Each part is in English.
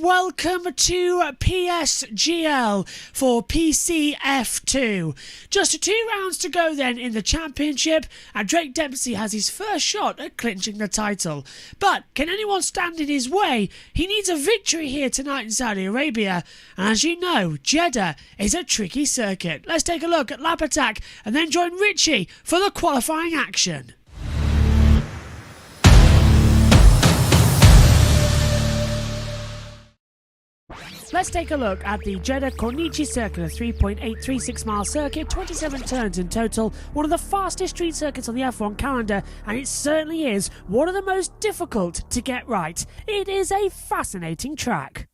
welcome to PSGL for PCF2. Just 2 rounds to go then in the championship, and Drake Dempsey has his first shot at clinching the title. But can anyone stand in his way? He needs a victory here tonight in Saudi Arabia, and as you know, Jeddah is a tricky circuit. Let's take a look at lap attack and then join Richie for the qualifying action. Let's take a look at the Jeddah Corniche circuit, a 3.836 mile circuit, 27 turns in total, one of the fastest street circuits on the F1 calendar, and it certainly is one of the most difficult to get right. It is a fascinating track.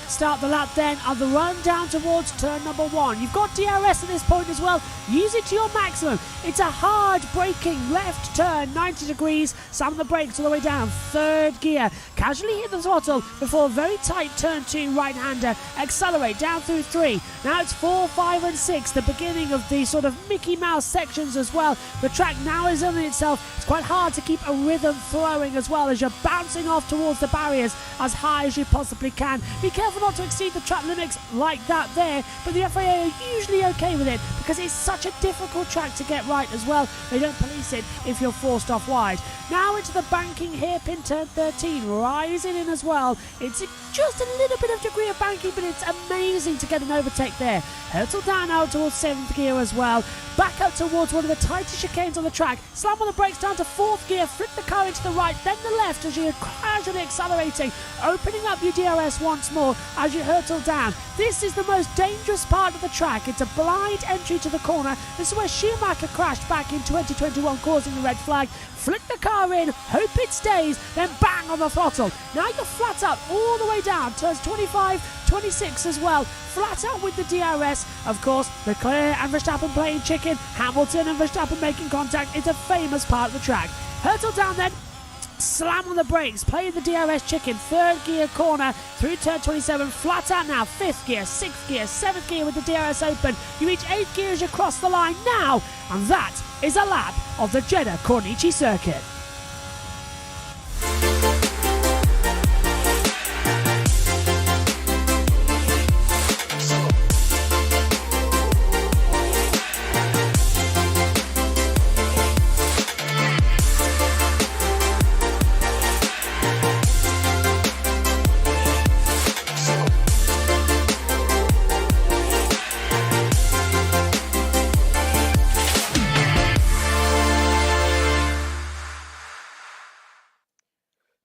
Start the lap then on the run down towards turn number 1. You've got DRS at this point as well. Use it to your maximum. It's a hard braking left turn, 90 degrees. Slam the brakes all the way down. 3rd gear. Casually hit the throttle before a very tight turn 2 right-hander. Accelerate down through 3. Now it's 4, 5 and 6. The beginning of the sort of Mickey Mouse sections as well. The track now is on itself. It's quite hard to keep a rhythm flowing as well as you're bouncing off towards the barriers as high as you possibly can. Be careful not to exceed the track limits like that there, but the FIA are usually okay with it because it's such a difficult track to get right as well. They don't police it if you're forced off wide. Now into the banking hairpin turn 13, rising in as well. It's just a little bit of degree of banking, but it's amazing to get an overtake there. Hurtle down out towards 7th gear as well. Back up towards one of the tightest chicanes on the track. Slam on the brakes down to 4th gear. Flip the car into the right, then the left as you're casually accelerating. Opening up your DRS once more as you hurtle down. This is the most dangerous part of the track. It's a blind entry to the corner. This is where Schumacher crashed back in 2021, causing the red flag. Flick the car in, hope it stays, then bang on the throttle. Now you're flat out all the way down, turns 25, 26 as well. Flat out with the DRS. Of course, Leclerc and Verstappen playing chicken. Hamilton and Verstappen making contact. It's a famous part of the track. Hurtle down then. Slam on the brakes, playing the DRS chicken, 3rd gear corner through turn 27, flat out now, 5th gear, 6th gear, 7th gear with the DRS open. You reach 8th gear as you cross the line now, and that is a lap of the Jeddah Corniche circuit.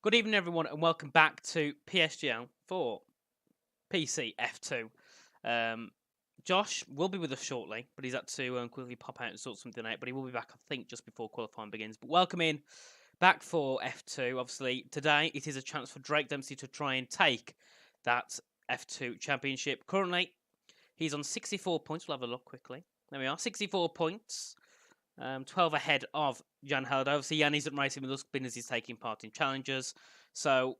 Good evening, everyone, and welcome back to PSGL for PC F2. Josh will be with us shortly, but he's had to quickly pop out and sort something out, but he will be back, I think, just before qualifying begins. But welcome in back for F2. Obviously, today it is a chance for Drake Dempsey to try and take that F2 championship. Currently, he's on 64 points. We'll have a look quickly. There we are, 64 points. 12 ahead of Jan Helder. Obviously, Jan isn't racing with us, being as he's taking part in challenges. So,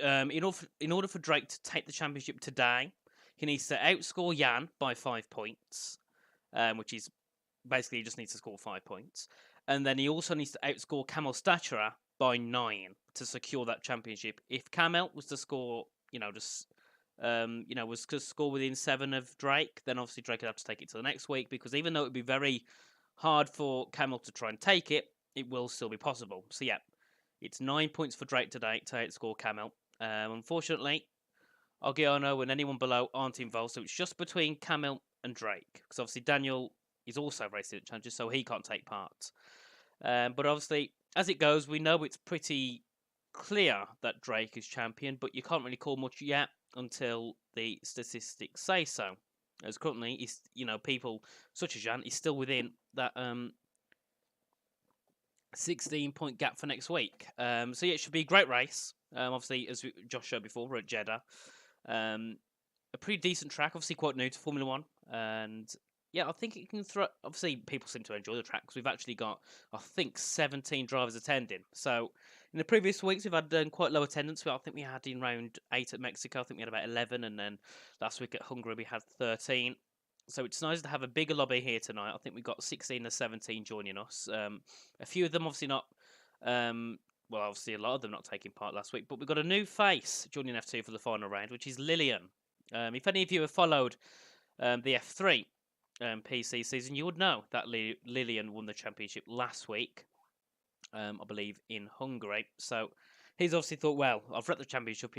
in order for Drake to take the championship today, he needs to outscore Jan by 5 points, which is basically he just needs to score 5 points. And then he also needs to outscore Kamil Stachera by 9 to secure that championship. If Kamil was to score, was to score within 7 of Drake, then obviously Drake would have to take it to the next week, because even though it would be very hard for Kamil to try and take it, it will still be possible. So yeah, it's 9 points for Drake today to outscore Kamil. Unfortunately, Oggiano and anyone below aren't involved, so it's just between Kamil and Drake, because obviously Daniel is also racing at challenges, so he can't take part. But obviously, as it goes, we know it's pretty clear that Drake is champion, but you can't really call much yet until the statistics say so. As currently, people such as Jan is still within that 16-point gap for next week. So yeah, it should be a great race. Obviously, as Josh showed before, we're at Jeddah. A pretty decent track, obviously quite new to Formula One, and yeah, I think it can throw. Obviously, people seem to enjoy the track because we've actually got, I think, 17 drivers attending. So in the previous weeks, we've had quite low attendance. I think we had in round 8 at Mexico. I think we had about 11, and then last week at Hungary we had 13. So it's nice to have a bigger lobby here tonight. I think we've got 16 or 17 joining us. A few of them obviously not well, obviously a lot of them not taking part last week, but we've got a new face joining F2 for the final round, which is Lillian. If any of you have followed the F3 PC season, you would know that Lillian won the championship last week, I believe, in Hungary. So he's obviously thought, well, I've wrapped the championship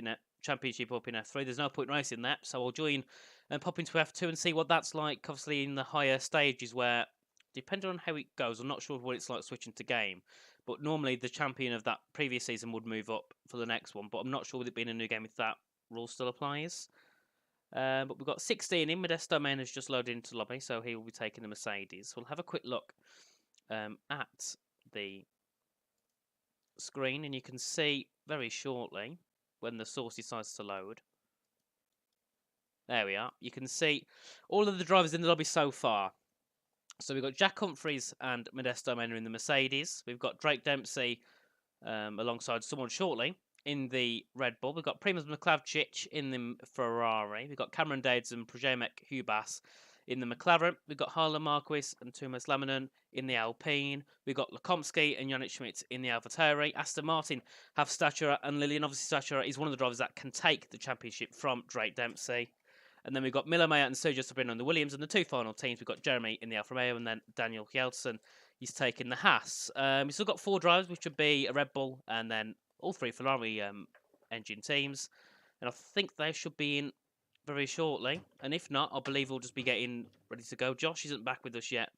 up in F3. There's no point racing that, so I'll join and pop into F2 and see what that's like. Obviously, in the higher stages, where depending on how it goes, I'm not sure what it's like switching to game. But normally, the champion of that previous season would move up for the next one. But I'm not sure with it being a new game if that rule still applies. But we've got 16 in. Modesto Man has just loaded into lobby, so he will be taking the Mercedes. We'll have a quick look at the screen, and you can see very shortly when the source decides to load. There we are. You can see all of the drivers in the lobby so far. So we've got Jack Humphreys and Modesto Mena in the Mercedes. We've got Drake Dempsey alongside someone shortly in the Red Bull. We've got Primoz Michalczyk in the Ferrari. We've got Cameron Dades and Przemek Hubas in the McLaren. We've got Harlan Marquis and Tuomas Laminen in the Alpine. We've got Lekomsky and Yannick Schmidt in the AlphaTauri. Aston Martin have Stachura and Lillian. Obviously, Stachura is one of the drivers that can take the championship from Drake Dempsey. And then we've got Miller Mayer and Sergio Sabrino in the Williams. And the two final teams, we've got Jeremy in the Alfa Romeo and then Daniel Hjeltsen. He's taking the Haas. We've still got 4 drivers, which would be a Red Bull and then all 3 Ferrari engine teams. And I think they should be in very shortly. And if not, I believe we'll just be getting ready to go. Josh isn't back with us yet,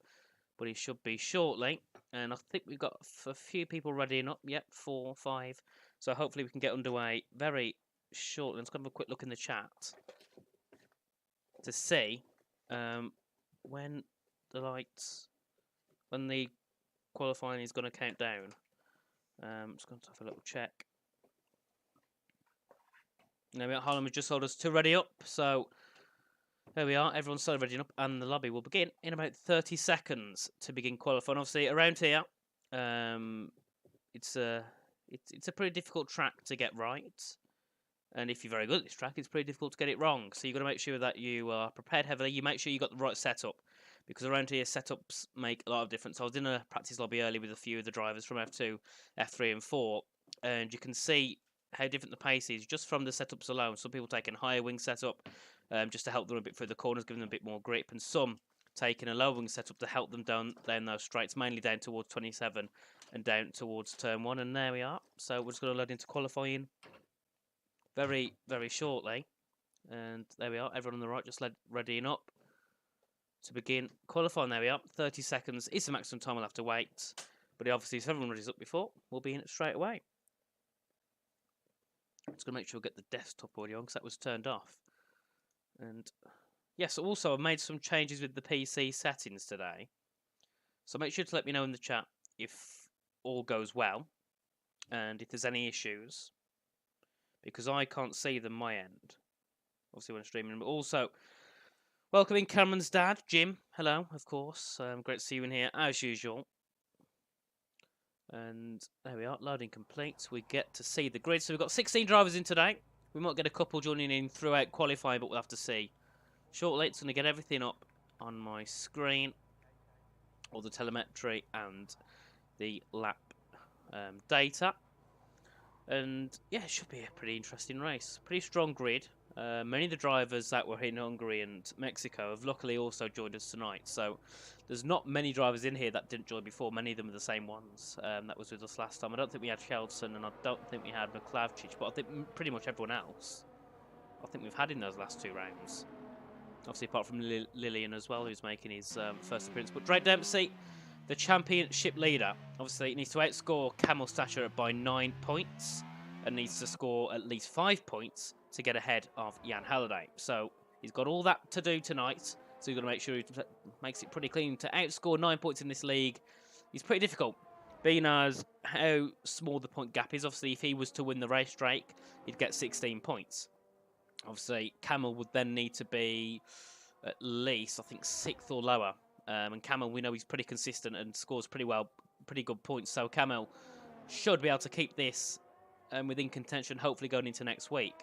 but he should be shortly. And I think we've got a few people readying up. Yep, 4, 5. So hopefully we can get underway very shortly. Let's have a quick look in the chat to see when the qualifying is going to count down. I'm just going to have a little check. There we are. Harlem has just told us to ready up, so there we are. Everyone's still readying up, and the lobby will begin in about 30 seconds to begin qualifying. Obviously, around here, it's a pretty difficult track to get right. And if you're very good at this track, it's pretty difficult to get it wrong. So you've got to make sure that you are prepared heavily. You make sure you got the right setup. Because around here, setups make a lot of difference. I was in a practice lobby early with a few of the drivers from F2, F3 and 4. And you can see how different the pace is just from the setups alone. Some people taking a higher wing setup just to help them a bit through the corners, giving them a bit more grip. And some taking a low wing setup to help them down those straights, mainly down towards 27 and down towards turn 1. And there we are. So we're just going to load into qualifying very, very shortly. And there we are. Everyone on the right just readying up to begin qualifying. There we are. 30 seconds is the maximum time we'll have to wait. But obviously, if everyone ready's up before, we'll be in it straight away. Just going to make sure we get the desktop audio on because that was turned off. And yes, also I've made some changes with the PC settings today. So make sure to let me know in the chat if all goes well and if there's any issues, because I can't see them my end. Obviously when I'm streaming. But also, welcoming Cameron's dad, Jim. Hello, of course. Great to see you in here as usual. And there we are, loading complete. We get to see the grid. So we've got 16 drivers in today. We might get a couple joining in throughout qualifying, but we'll have to see. Shortly, it's going to get everything up on my screen. All the telemetry and the lap data. And yeah, it should be a pretty interesting race. Pretty strong grid. Many of the drivers that were in Hungary and Mexico have luckily also joined us tonight. So there's not many drivers in here that didn't join before. Many of them are the same ones that was with us last time. I don't think we had Hjeltsen and I don't think we had Michalczyk, but I think pretty much everyone else I think we've had in those last 2 rounds. Obviously apart from Lillian as well, who's making his first appearance. But Drake Dempsey, the championship leader, obviously he needs to outscore Kamil Stachura by 9 points and needs to score at least 5 points to get ahead of Jan Halliday. So he's got all that to do tonight. So you've got to make sure he makes it pretty clean. To outscore 9 points in this league is pretty difficult, being as how small the point gap is. Obviously, if he was to win the race, Drake, he'd get 16 points. Obviously, Kamil would then need to be at least, I think, 6th or lower. And Kamil, we know he's pretty consistent and scores pretty well, pretty good points. So Kamil should be able to keep this within contention, hopefully going into next week.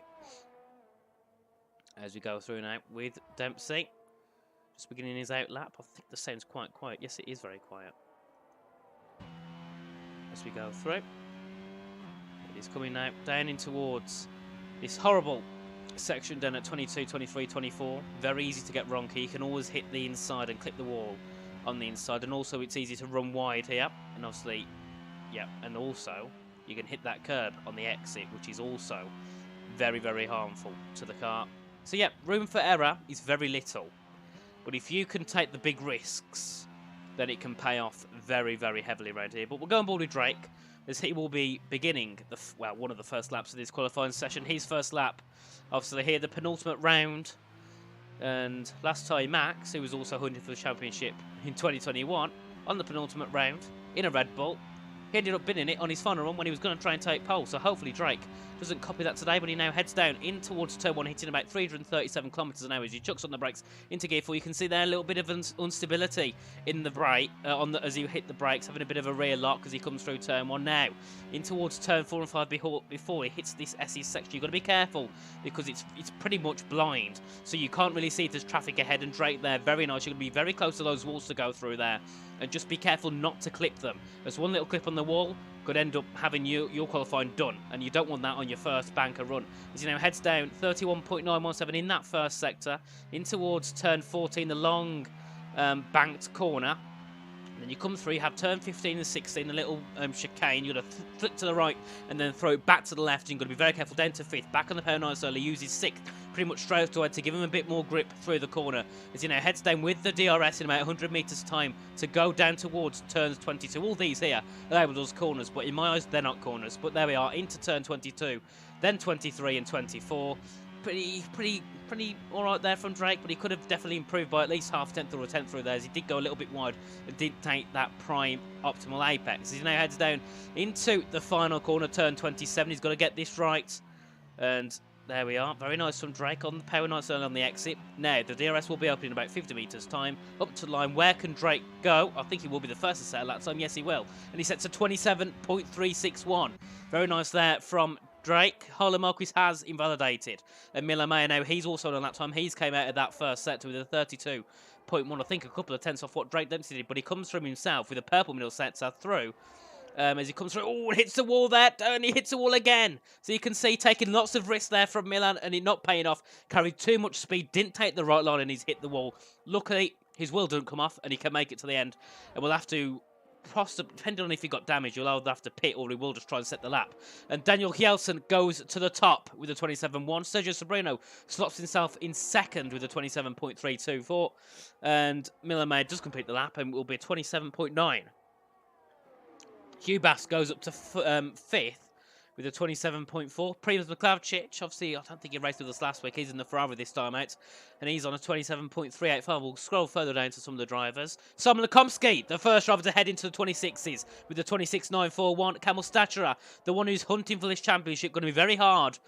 As we go through now with Dempsey. Just beginning his out lap. I think the sound's quite quiet. Yes, it is very quiet. As we go through. He's coming now down in towards this horrible section down at 22, 23, 24. Very easy to get wrong here. You can always hit the inside and clip the wall on the inside. And also it's easy to run wide here. And obviously, yeah, and also you can hit that curb on the exit, which is also very, very harmful to the car. So yeah, room for error is very little. But if you can take the big risks, then it can pay off very, very heavily around here. But we'll go on board with Drake, as he will be beginning one of the first laps of this qualifying session. His first lap, obviously here, the penultimate round. And last time Max, who was also hunting for the championship in 2021, on the penultimate round in a Red Bull, he ended up binning it on his final run when he was going to try and take pole. So hopefully Drake doesn't copy that today, but he now heads down in towards turn 1, hitting about 337 kilometers an hour as he chucks on the brakes into gear 4. You can see there a little bit of instability in the brake as he hit the brakes, having a bit of a rear lock as he comes through turn 1 now. In towards turn 4 and 5 before he hits this SE section. You've got to be careful because it's pretty much blind, so you can't really see if there's traffic ahead. And Drake there, very nice. You're going to be very close to those walls to go through there. And just be careful not to clip them. There's one little clip on the wall could end up having your qualifying done, and you don't want that on your first banker run. As he now heads down 31.917 in that first sector, in towards turn 14, the long banked corner. Then you come through, you have turn 15 and 16, a little chicane. You're going to flick to the right and then throw it back to the left. You've got to be very careful down to 5th. Back on the power 9 early, uses 6th pretty much straight away to give him a bit more grip through the corner. As he now heads down with the DRS in about 100 metres time to go down towards turns 22. All these here are labelled as corners, but in my eyes they're not corners. But there we are, into turn 22, then 23 and 24. Pretty all right there from Drake, but he could have definitely improved by at least half a tenth or a tenth through there, as he did go a little bit wide and didn't take that prime optimal apex. As he now heads down into the final corner, turn 27. He's got to get this right, and there we are. Very nice from Drake on the power nice early on the exit. Now the DRS will be open in about 50 metres time up to the line. Where can Drake go? I think he will be the first to settle that time. Yes, he will, and he sets a 27.361. Very nice there from Drake. Harlan Marquis has invalidated. And Miller Mayer now, he's also on that time. He's came out of that first sector with a 32.1. I think a couple of tenths off what Drake Dempsey did, but he comes from himself with a purple middle sector through. As he comes through, oh, hits the wall there, and he hits the wall again. So you can see taking lots of risks there from Milan, and it not paying off. Carried too much speed, didn't take the right line, and he's hit the wall. Luckily, his wheel doesn't come off, and he can make it to the end. And we'll have to, depending on if he got damaged, you'll either have to pit or he will just try and set the lap. And Daniel Kjelsen goes to the top with a 27.1. Sergio Sobrino slots himself in second with a 27.324. And Miller May does complete the lap and will be a 27.9. Hugh Bass goes up to 5th with a 27.4. Primoz Michalčić, obviously, I don't think he raced with us last week. He's in the Ferrari this time out, and he's on a 27.385. We'll scroll further down to some of the drivers. Simon Lekomsky, the first driver to head into the 26s with the 26.941. Kamil Stachura, the one who's hunting for this championship, going to be very hard,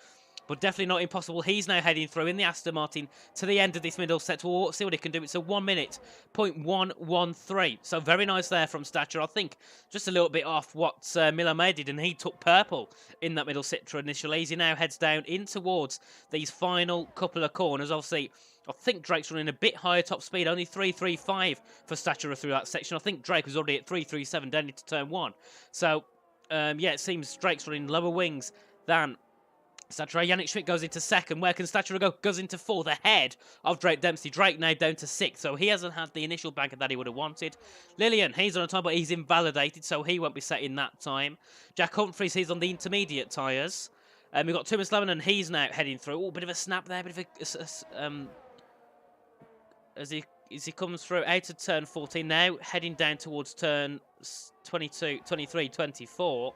but definitely not impossible. He's now heading through in the Aston Martin to the end of this middle set. We'll see what he can do. It's a 1 minute, 0.113. So very nice there from Stature. I think just a little bit off what Miller May did, and he took purple in that middle sector initially. As he now heads down in towards these final couple of corners. Obviously, I think Drake's running a bit higher top speed, only 3.35 for Stature through that section. I think Drake was already at 3.37 down into turn 1. So, yeah, it seems Drake's running lower wings than Stature. Yannick Schmidt goes into second. Where can Stature go? Goes into 4th, ahead of Drake Dempsey. Drake now down to 6th, so he hasn't had the initial banker that he would have wanted. Lillian, he's on a time, but he's invalidated, so he won't be setting that time. Jack Humphries, he's on the intermediate tyres. We've got Thomas Lemon, and he's now heading through. Oh, bit of a snap there, bit of a... as he comes through out of turn 14 now, heading down towards turn 22, 23, 24.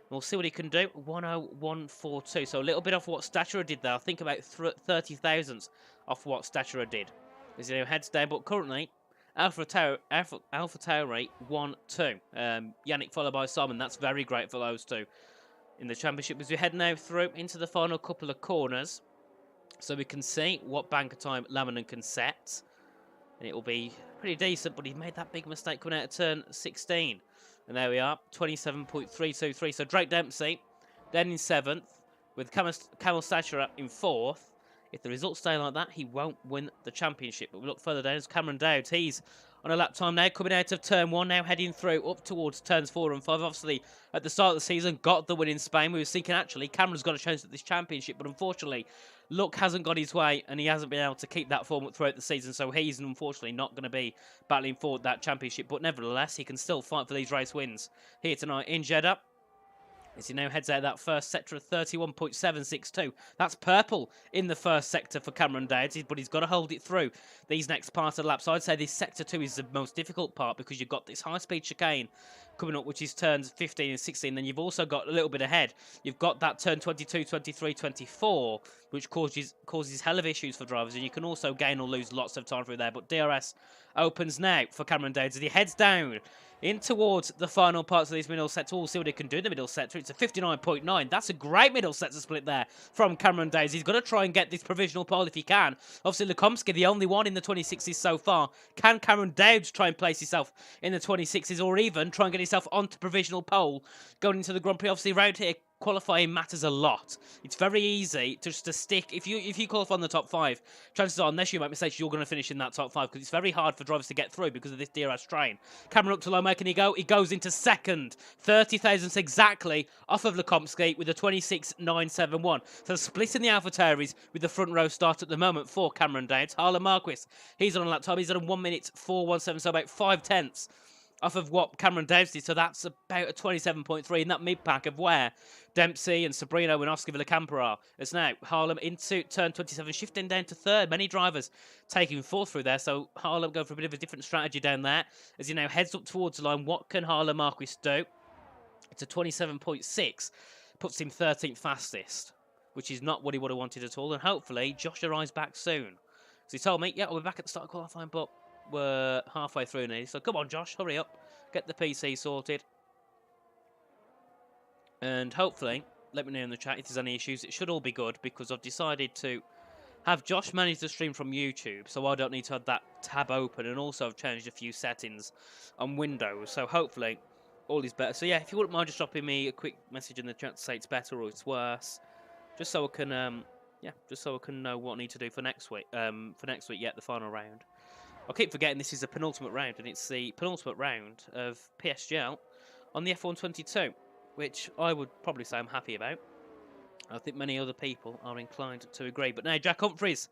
We'll see what he can do. 10142. So a little bit off what Stature did there. I think about 30 thousandths off what Stature did. As he heads down, but currently Alpha Tauri 1-2. Yannick followed by Simon. That's very great for those two in the championship. As we head now through into the final couple of corners, so we can see what banker time Laminen can set, and it will be pretty decent. But he made that big mistake coming out of turn 16. And there we are, 27.323. So Drake Dempsey, then in 7th, with Kamil Stachura in 4th. If the results stay like that, he won't win the championship. But we look further down, it's Cameron Dowd. He's on a lap time now, coming out of turn 1, now heading through up towards turns 4 and 5. Obviously, at the start of the season, got the win in Spain. We were thinking, actually, Cameron's got a chance at this championship, but unfortunately, luck hasn't got his way, and he hasn't been able to keep that form up throughout the season, so he's unfortunately not going to be battling for that championship, but nevertheless, he can still fight for these race wins here tonight in Jeddah. As he now heads out of that first sector of 31.762. That's purple in the first sector for Cameron Dowds, but he's got to hold it through these next parts of the lap. So I'd say this sector 2 is the most difficult part because you've got this high-speed chicane coming up, which is turns 15 and 16. Then you've also got a little bit ahead. You've got that turn 22, 23, 24, which causes hell of issues for drivers. And you can also gain or lose lots of time through there. But DRS opens now for Cameron Dowds as he heads down in towards the final parts of this middle sector. We'll see what he can do in the middle sector. It's a 59.9. That's a great middle sector split there from Cameron Dowds. He's got to try and get this provisional pole if he can. Obviously, Lekomsky, the only one in the 26s so far. Can Cameron Dowds try and place himself in the 26s or even try and get himself onto provisional pole going into the Grand Prix? Obviously, around here, qualifying matters a lot. It's very easy just to stick. If you qualify in the top 5, chances are, unless you make mistakes, you're going to finish in that top 5 because it's very hard for drivers to get through because of this DRS train. Cameron up to low, can he go? He goes into second. 30 thousandths exactly off of Lekomsky with a 26.971. So splitting the AlphaTauris with the front row start at the moment for Cameron Dowds. Harlan Marquis, he's on a lap time. He's on 1 minute 4:17, so about 5 tenths off of what Cameron Dowds did, so that's about a 27.3 in that mid-pack of where Dempsey and Sabrino and Oscar Villacampa are. It's now Harlem into turn 27, shifting down to third. Many drivers taking fourth through there, so Harlem going for a bit of a different strategy down there. As he now heads up towards the line, what can Harlem Marquis do? It's a 27.6, puts him 13th fastest, which is not what he would have wanted at all, and hopefully Josh arrives back soon. So he told me, yeah, we'll be back at the start of qualifying, but we're halfway through now, so come on Josh, hurry up, get the PC sorted, and hopefully let me know in the chat if there's any issues. It should all be good because I've decided to have Josh manage the stream from YouTube, so I don't need to have that tab open, and also I've changed a few settings on Windows, so hopefully all is better. So yeah, if you wouldn't mind just dropping me a quick message in the chat to say it's better or it's worse, just so I can just so I can know what I need to do for next week. The final round. I keep forgetting this is the penultimate round, and it's the penultimate round of PSGL on the F122, which I would probably say I'm happy about. I think many other people are inclined to agree. But now Jack Humphries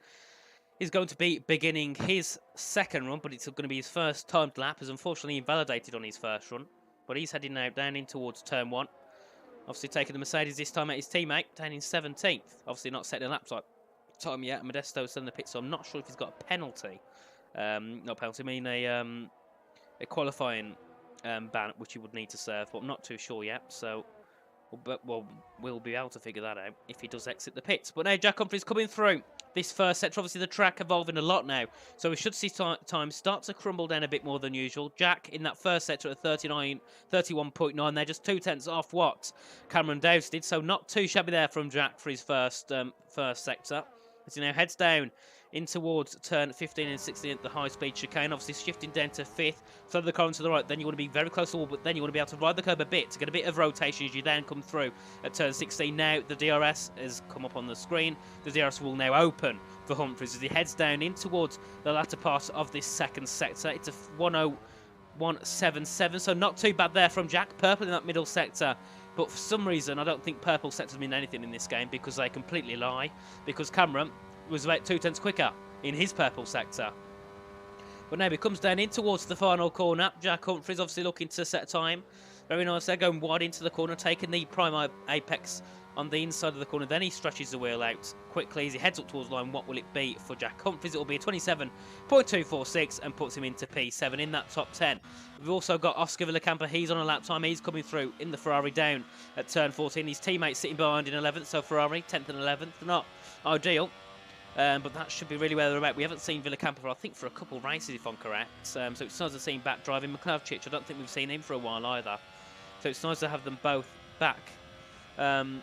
is going to be beginning his second run, but it's going to be his first timed lap, as unfortunately invalidated on his first run. But he's heading now down in towards turn 1. Obviously taking the Mercedes this time at his teammate, down in 17th. Obviously not setting a lap time yet. Modesto's still in the pit, so I'm not sure if he's got a penalty. Not penalty, I mean a qualifying ban, which he would need to serve, but I'm not too sure yet, so we'll be able to figure that out if he does exit the pits. But now Jack Humphries coming through this first sector. Obviously the track evolving a lot now, so we should see time start to crumble down a bit more than usual. Jack in that first sector at 31.9, they're just 2 tenths off what Cameron Dowds did, so not too shabby there from Jack for his first sector. As he now heads down in towards turn 15 and 16 at the high-speed chicane, obviously shifting down to 5th, third of the car to the right, then you want to be very close to the wall, but then you want to be able to ride the curb a bit to get a bit of rotation as you then come through at turn 16. Now the DRS has come up on the screen. The DRS will now open for Humphries as he heads down in towards the latter part of this second sector. It's a 101.77, so not too bad there from Jack. Purple in that middle sector, but for some reason I don't think purple sectors mean anything in this game because they completely lie, because Cameron was about 2 tenths quicker in his purple sector. But now he comes down in towards the final corner. Jack Humphries obviously looking to set time. Very nice there, going wide into the corner, taking the prime apex on the inside of the corner. Then he stretches the wheel out quickly as he heads up towards the line. What will it be for Jack Humphries? It will be a 27.246 and puts him into P7 in that top 10. We've also got Oscar Villacampa. He's on a lap time. He's coming through in the Ferrari down at turn 14. His teammates sitting behind in 11th, so Ferrari 10th and 11th. Not ideal. But that should be really where they're at. We haven't seen Villacampa for, I think, for a couple of races, if I'm correct. So it's nice to see him back driving. Mklavčić, I don't think we've seen him for a while either. So it's nice to have them both back in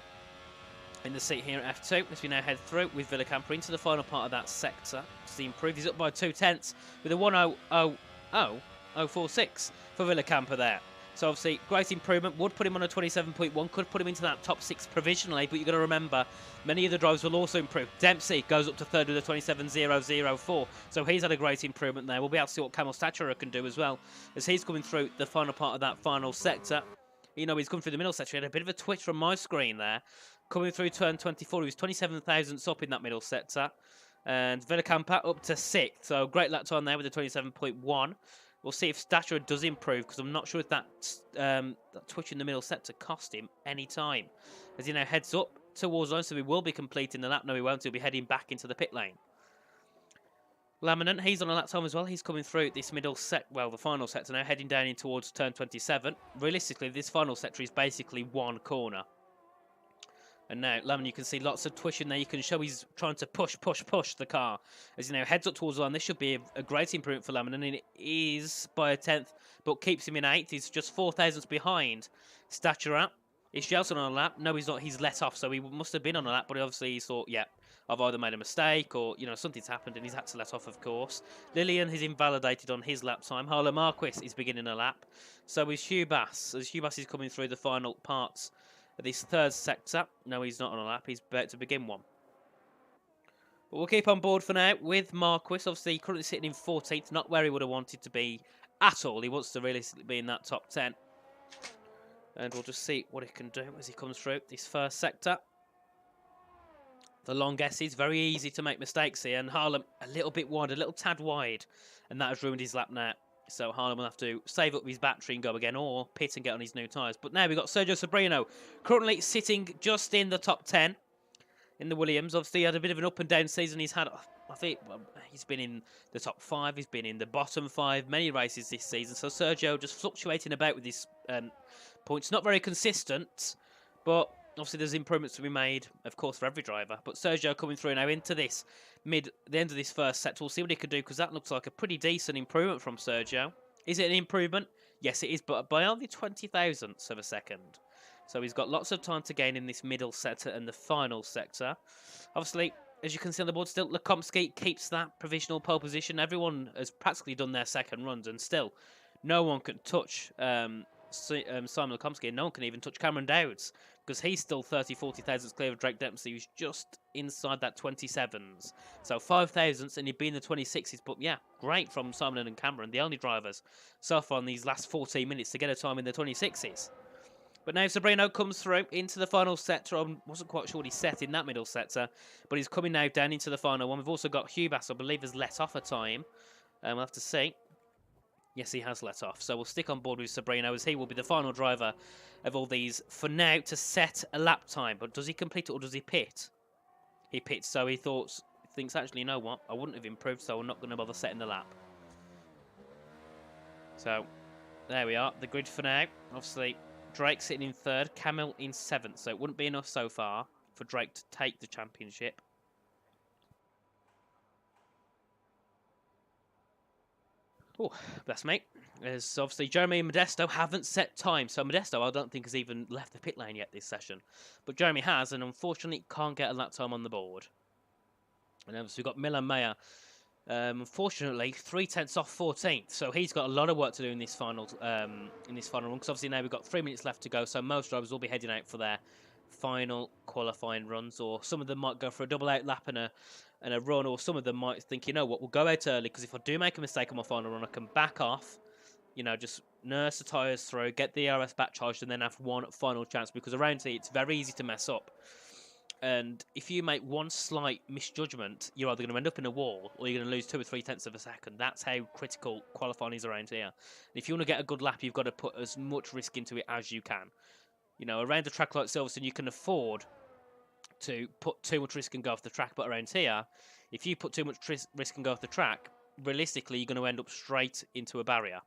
the seat here at F2 as we now head through with Villacampa into the final part of that sector. To improve, he's up by 2 tenths with a 1:00.046 for Villacampa there. So obviously, great improvement. Would put him on a 27.1. Could put him into that top 6 provisionally. But you've got to remember, many of the drivers will also improve. Dempsey goes up to third with a 27.004. So he's had a great improvement there. We'll be able to see what Camel Staturer can do as well, as he's coming through the final part of that final sector. You know, he's coming through the middle sector. He had a bit of a twitch from my screen there. Coming through turn 24, he was 27 thousandths up in that middle sector. And Villacampa up to 6th. So great lap time there with a 27.1. We'll see if Stature does improve, because I'm not sure if that twitch in the middle sector cost him any time. As he now heads up towards line, so he will be completing the lap. No, he won't. He'll be heading back into the pit lane. Laminant, he's on a lap time as well. He's coming through this middle the final sector now, heading down in towards turn 27. Realistically, this final sector is basically one corner. And now, Lemon, you can see lots of twitching there. You can show he's trying to push the car. As he now heads up towards the line, this should be a great improvement for Lemon. And it is by a 10th, but keeps him in 8th. He's just 4 thousandths behind Stature. Is Jelson on a lap? No, he's not. He's let off, so he must have been on a lap. But obviously, he thought, yeah, I've either made a mistake or, you know, something's happened, and he's had to let off, of course. Lillian has invalidated on his lap time. Harlan Marquis is beginning a lap. So is Hugh Bass. As Hugh Bass is coming through the final parts this third sector. No, he's not on a lap. He's about to begin one. But we'll keep on board for now with Marquis. Obviously, currently sitting in 14th. Not where he would have wanted to be at all. He wants to realistically be in that top 10. And we'll just see what he can do as he comes through this first sector. The long S's, very easy to make mistakes here. And Harlem a little bit wide, a little tad wide. And that has ruined his lap now. So Harlan will have to save up his battery and go again, or pit and get on his new tyres. But now we've got Sergio Sobrino, currently sitting just in the top 10 in the Williams. Obviously, he had a bit of an up and down season. He's had, I think, he's been in the top 5. He's been in the bottom 5, many races this season. So Sergio just fluctuating about with his points. Not very consistent, but obviously there's improvements to be made, of course, for every driver. But Sergio coming through now into this the end of this first set. We'll see what he can do, because that looks like a pretty decent improvement from Sergio. Is it an improvement? Yes, it is, but by only 20 thousandths of a second. So he's got lots of time to gain in this middle sector and the final sector. Obviously, as you can see on the board, still Lekomsky keeps that provisional pole position. Everyone has practically done their second runs, and still no one can touch Simon Lekomsky, and no one can even touch Cameron Dowds, because he's still 40 thousandths clear of Drake Dempsey, who's just inside that 27s. So 5 thousandths, and he'd be in the 26s. But yeah, great from Simon and Cameron, the only drivers so far in these last 14 minutes to get a time in the 26s. But now Sobrino comes through into the final sector. I wasn't quite sure what he set in that middle sector, but he's coming now down into the final one. We've also got Hugh Bass, I believe, has let off a time. We'll have to see. Yes, he has let off. So we'll stick on board with Sobrino, as he will be the final driver of all these for now to set a lap time. But does he complete it, or does he pit? He pits, so he thinks, actually, you know what? I wouldn't have improved, so I'm not going to bother setting the lap. So there we are, the grid for now. Obviously, Drake sitting in 3rd, Camille in 7th. So it wouldn't be enough so far for Drake to take the championship. Oh, bless me. As obviously Jeremy and Modesto haven't set time. So Modesto, I don't think, has even left the pit lane yet this session. But Jeremy has, and unfortunately can't get a lap time on the board. And obviously we've got Milan Mayer. Unfortunately, 3/10 off 14th. So he's got a lot of work to do in this final run. Because obviously now we've got 3 minutes left to go. So most drivers will be heading out for their final qualifying runs. Or some of them might go for a double out lap and a run, or some of them might think, you know what, we'll go out early, because if I do make a mistake on my final run, I can back off, you know, just nurse the tyres through, get the ERS back charged, and then have one final chance, because around here it's very easy to mess up. And if you make one slight misjudgment, you're either going to end up in a wall, or you're going to lose 2 or 3 tenths of a second. That's how critical qualifying is around here. And if you want to get a good lap, you've got to put as much risk into it as you can. You know, around a track like Silverstone, you can afford to put too much risk and go off the track, but around here, if you put too much risk and go off the track, realistically you're going to end up straight into a barrier,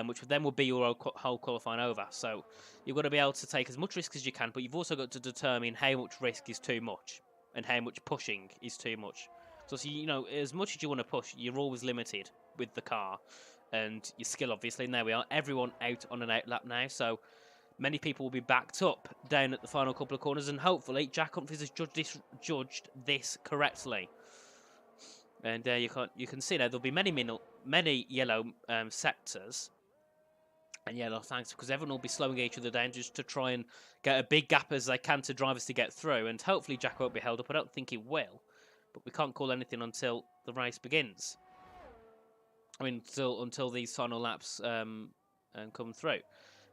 which then will be your whole qualifying over. So you've got to be able to take as much risk as you can, but you've also got to determine how much risk is too much and how much pushing is too much. So you know, as much as you want to push, you're always limited with the car and your skill, obviously. And there we are, everyone out on an out lap now, so many people will be backed up down at the final couple of corners, and hopefully Jack Humphries has judged this correctly. And you can see now there'll be many yellow sectors And yellow thanks, because everyone will be slowing each other down just to try and get a big gap as they can to drivers to get through. And hopefully Jack won't be held up. I don't think he will. But we can't call anything until the race begins. I mean, until these final laps come through.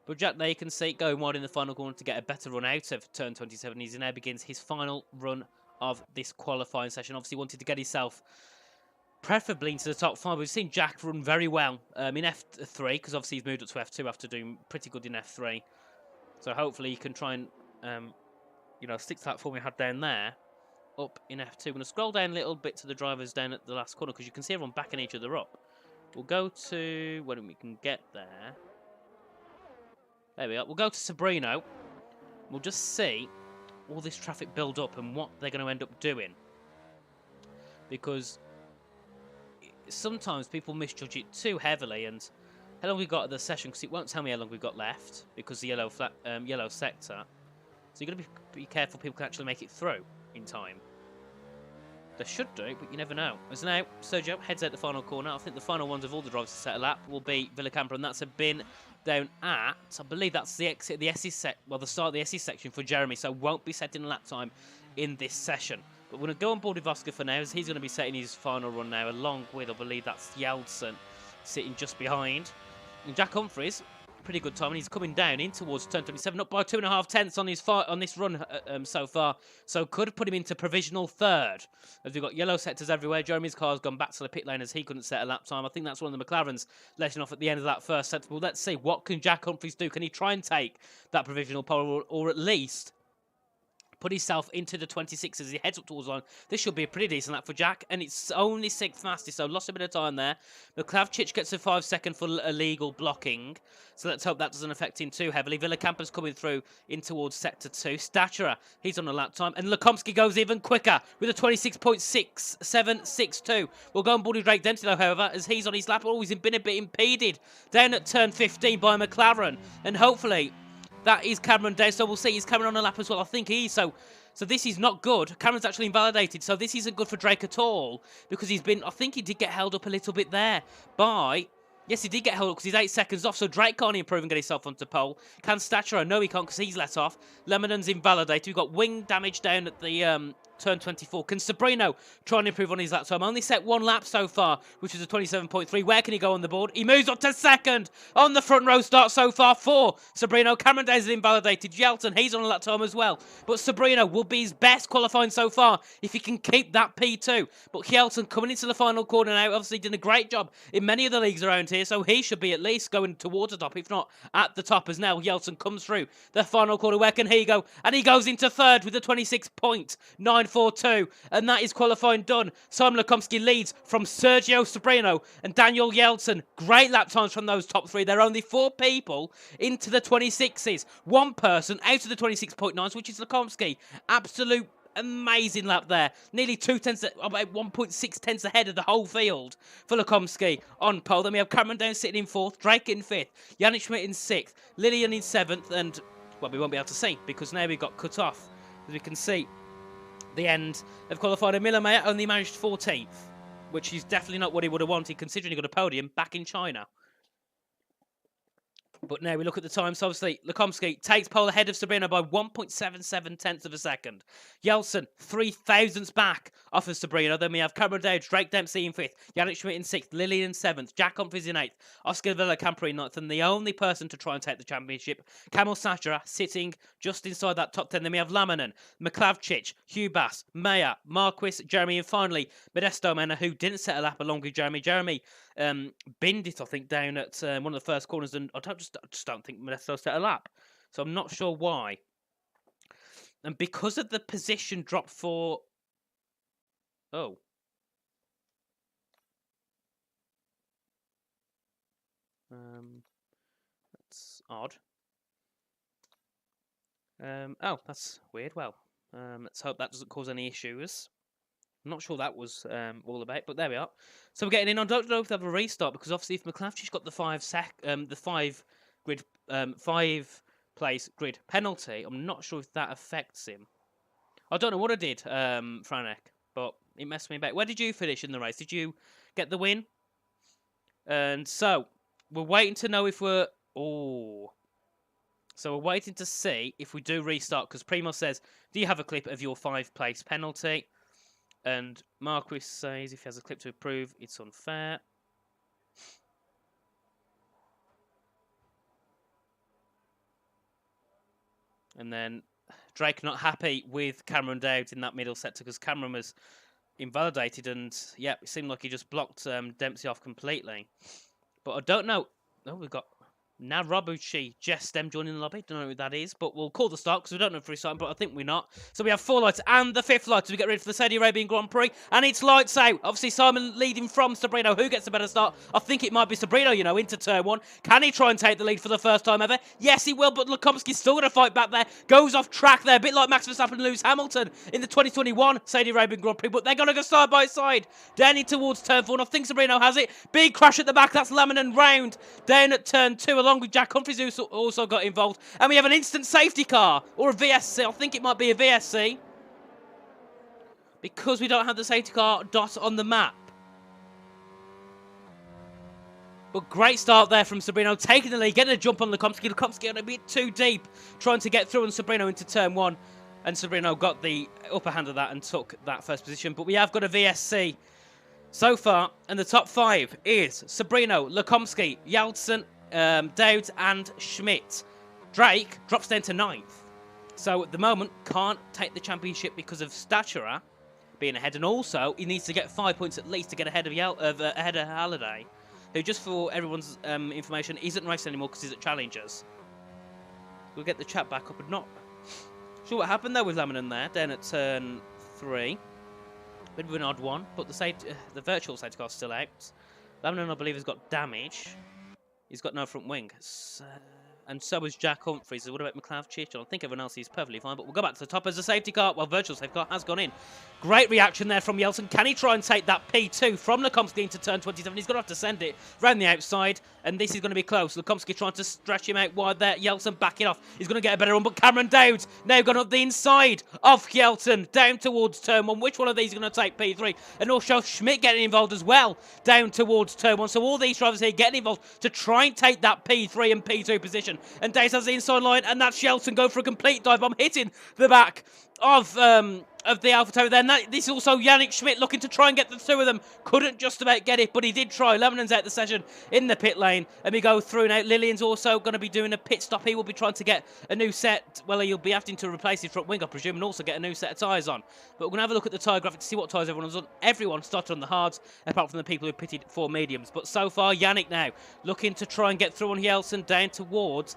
But Jack, there you can see it going wide in the final corner to get a better run out of turn 27. He now begins his final run of this qualifying session. Obviously wanted to get himself preferably into the top 5. We've seen Jack run very well in F3, because obviously he's moved up to F2 after doing pretty good in F3. So hopefully he can try and stick to that form we had down there up in F2. I'm going to scroll down a little bit to the drivers down at the last corner, because you can see everyone backing each other up. We'll go to when we can get there. There we are. We'll go to Sabrino. We'll just see all this traffic build up and what they're going to end up doing. Because sometimes people misjudge it too heavily. And how long we've got at the session, because it won't tell me how long we've got left, because the yellow sector. So you've got to be careful people can actually make it through in time. They should do, but you never know. As now, Sergio heads out the final corner. I think the final ones of all the drivers to set a lap will be Villacampa, and that's a bin down at, I believe that's the exit of the SE the start of the SE section for Jeremy, so won't be setting a lap time in this session. But we're going to go on board with Oscar for now, as he's going to be setting his final run now, along with, I believe that's Yeltsin sitting just behind. And Jack Humphries, pretty good time, and he's coming down in towards turn 27, up by 2.5 tenths on this run so far, so could put him into provisional third. As we've got yellow sectors everywhere. Jeremy's car's gone back to the pit lane as he couldn't set a lap time. I think that's one of the McLarens letting off at the end of that first sector. Well, let's see, what can Jack Humphries do? Can he try and take that provisional pole, or at least put himself into the 26 as he heads up towards the line? This should be a pretty decent lap for Jack, and it's only 6th fastest, so lost a bit of time there. McLavchich gets a 5-second for illegal blocking, so let's hope that doesn't affect him too heavily. Villacampa's coming through in towards sector 2. Staturer, he's on a lap time, and Lukomsky goes even quicker with a 26.6762. We'll go on board with Drake Dentilo, however, as he's on his lap. Oh, he's been a bit impeded down at turn 15 by McLaren, and hopefully that is Cameron down, so we'll see. Is Cameron on a lap as well? I think he is. So this is not good. Cameron's actually invalidated, so this isn't good for Drake at all, because he's been, I think he did get held up a little bit there by, yes, he did get held up because he's 8 seconds off, so Drake can't improve and get himself onto pole. Can Staturer? No, he can't, because he's let off. Lemonon's invalidated. We've got wing damage down at the turn 24. Can Sabrino try and improve on his lap time? Only set 1 lap so far, which is a 27.3. Where can he go on the board? He moves up to second on the front row start so far for Sabrino. Cameron Days is invalidated. Yelton, he's on a lap time as well. But Sabrino will be his best qualifying so far if he can keep that P2. But Yelton coming into the final corner now, obviously doing a great job in many of the leagues around here, so he should be at least going towards the top, if not at the top, as now Yelton comes through the final corner. Where can he go? And he goes into third with a 26.942, and that is qualifying done. Simon Lukomsky leads from Sergio Sabrino and Daniel Yeltsin. Great lap times from those top 3. There are only 4 people into the 26s. 1 person out of the 26.9s, which is Lukomsky. Absolute amazing lap there. Nearly 2 tenths, about 1.6 tenths ahead of the whole field for Lukomsky on pole. Then we have Cameron Down sitting in 4th, Drake in 5th, Yannick Schmidt in 6th, Lillian in 7th, and, well, we won't be able to see because now we've got cut off. As we can see, the end of qualifying. And Miller Mayer only managed 14th, which is definitely not what he would have wanted, considering he got a podium back in China. But now we look at the time. So obviously, Lukomsky takes pole ahead of Sabrina by 1.77 tenths of a second. Yeltsin, 3 thousandths back off of Sabrina. Then we have Cameron Dage, Drake Dempsey in 5th, Yannick Schmidt in 6th, Lily in 7th, Jack Humphries in 8th, Oscar Villacampa in 9th, and the only person to try and take the championship, Kamil Sachera, sitting just inside that top 10. Then we have Lamanen, McLavchich, Hugh Bass, Mayer, Marquis, Jeremy, and finally Modesto Mena, who didn't set a lap along with Jeremy. Jeremy binned it, I think, down at one of the first corners, and I just don't think Modesto set a lap. So I'm not sure why. And because of the position drop for... Oh. That's odd. Oh, that's weird. Well, let's hope that doesn't cause any issues. I'm not sure that was all about, but there we are. So we're getting in. I don't know if they have a restart, because obviously if McLavchich got the 5 place grid penalty, I'm not sure if that affects him. I don't know what I did, Franek, but it messed me back. Where did you finish in the race? Did you get the win? And so we're waiting to know if we're Oh. So we're waiting to see if we do restart, because Primo says, do you have a clip of your 5-place penalty? And Marquis says if he has a clip to approve, it's unfair. And then Drake not happy with Cameron Dowd in that middle sector, because Cameron was invalidated, and yeah, it seemed like he just blocked Dempsey off completely. But I don't know. Oh, we've got Narabuchi Jestem joining the lobby. Don't know who that is, but we'll call the start because we don't know if we're starting, but I think we're not. So we have 4 lights and the 5th light as we get ready for the Saudi Arabian Grand Prix, and it's lights out. Obviously, Simon leading from Sabrino. Who gets a better start? I think it might be Sabrino, you know, into turn 1. Can he try and take the lead for the first time ever? Yes, he will, but Lukomski's still going to fight back there. Goes off track there, a bit like Max Verstappen and Lewis Hamilton in the 2021 Saudi Arabian Grand Prix, but they're going to go side by side. Down in towards turn 4, and I think Sabrino has it. Big crash at the back, that's Laminin round. Down at turn 2, along with Jack Humphries, who also got involved. And we have an instant safety car, or a VSC. I think it might be a VSC, because we don't have the safety car dot on the map. But great start there from Sabrino, taking the lead, getting a jump on Lukomski. Lukomski a bit too deep, trying to get through on Sabrino into turn 1. And Sabrino got the upper hand of that and took that first position. But we have got a VSC so far, and the top 5 is Sabrino, Lukomski, Yeltsin, Dowd and Schmidt. Drake drops down to 9th. So at the moment, can't take the championship because of Statura being ahead. And also, he needs to get 5 points at least to get ahead of Halliday, who, just for everyone's information, isn't racing anymore because he's at Challengers. We'll get the chat back up, and not sure what happened there with Laminin there, down at turn 3. Bit of an odd one, but the virtual safety car's still out. Laminin, I believe, has got damage. He's got no front wing. And so has Jack Humphries. What about McLeod? I think everyone else is perfectly fine, but we'll go back to the top as a safety car. Well, virtual safety car has gone in. Great reaction there from Yeltsin. Can he try and take that P2 from Lukomski into turn 27? He's going to have to send it round the outside, and this is going to be close. Lukomski trying to stretch him out wide there. Yeltsin backing off. He's going to get a better run, but Cameron Dowd now gone up the inside of Yeltsin, down towards turn 1. Which one of these is going to take P3? And also Schmidt getting involved as well, down towards turn 1. So all these drivers here getting involved to try and take that P3 and P2 position. And Dowd has the inside line, and that's Yeltsin going for a complete dive bomb, hitting the back of the Alpha Tower there. And this is also Yannick Schmidt looking to try and get the 2 of them. Couldn't just about get it, but he did try. Lamanin's out the session in the pit lane, and we go through now. Lillian's also going to be doing a pit stop. He will be trying to get a new set. Well, he'll be having to replace his front wing, I presume, and also get a new set of tyres on. But we're going to have a look at the tyre graphic to see what tyres everyone's on. Everyone started on the hards, apart from the people who pitted for mediums. But so far, Yannick now looking to try and get through on Yeltsin down towards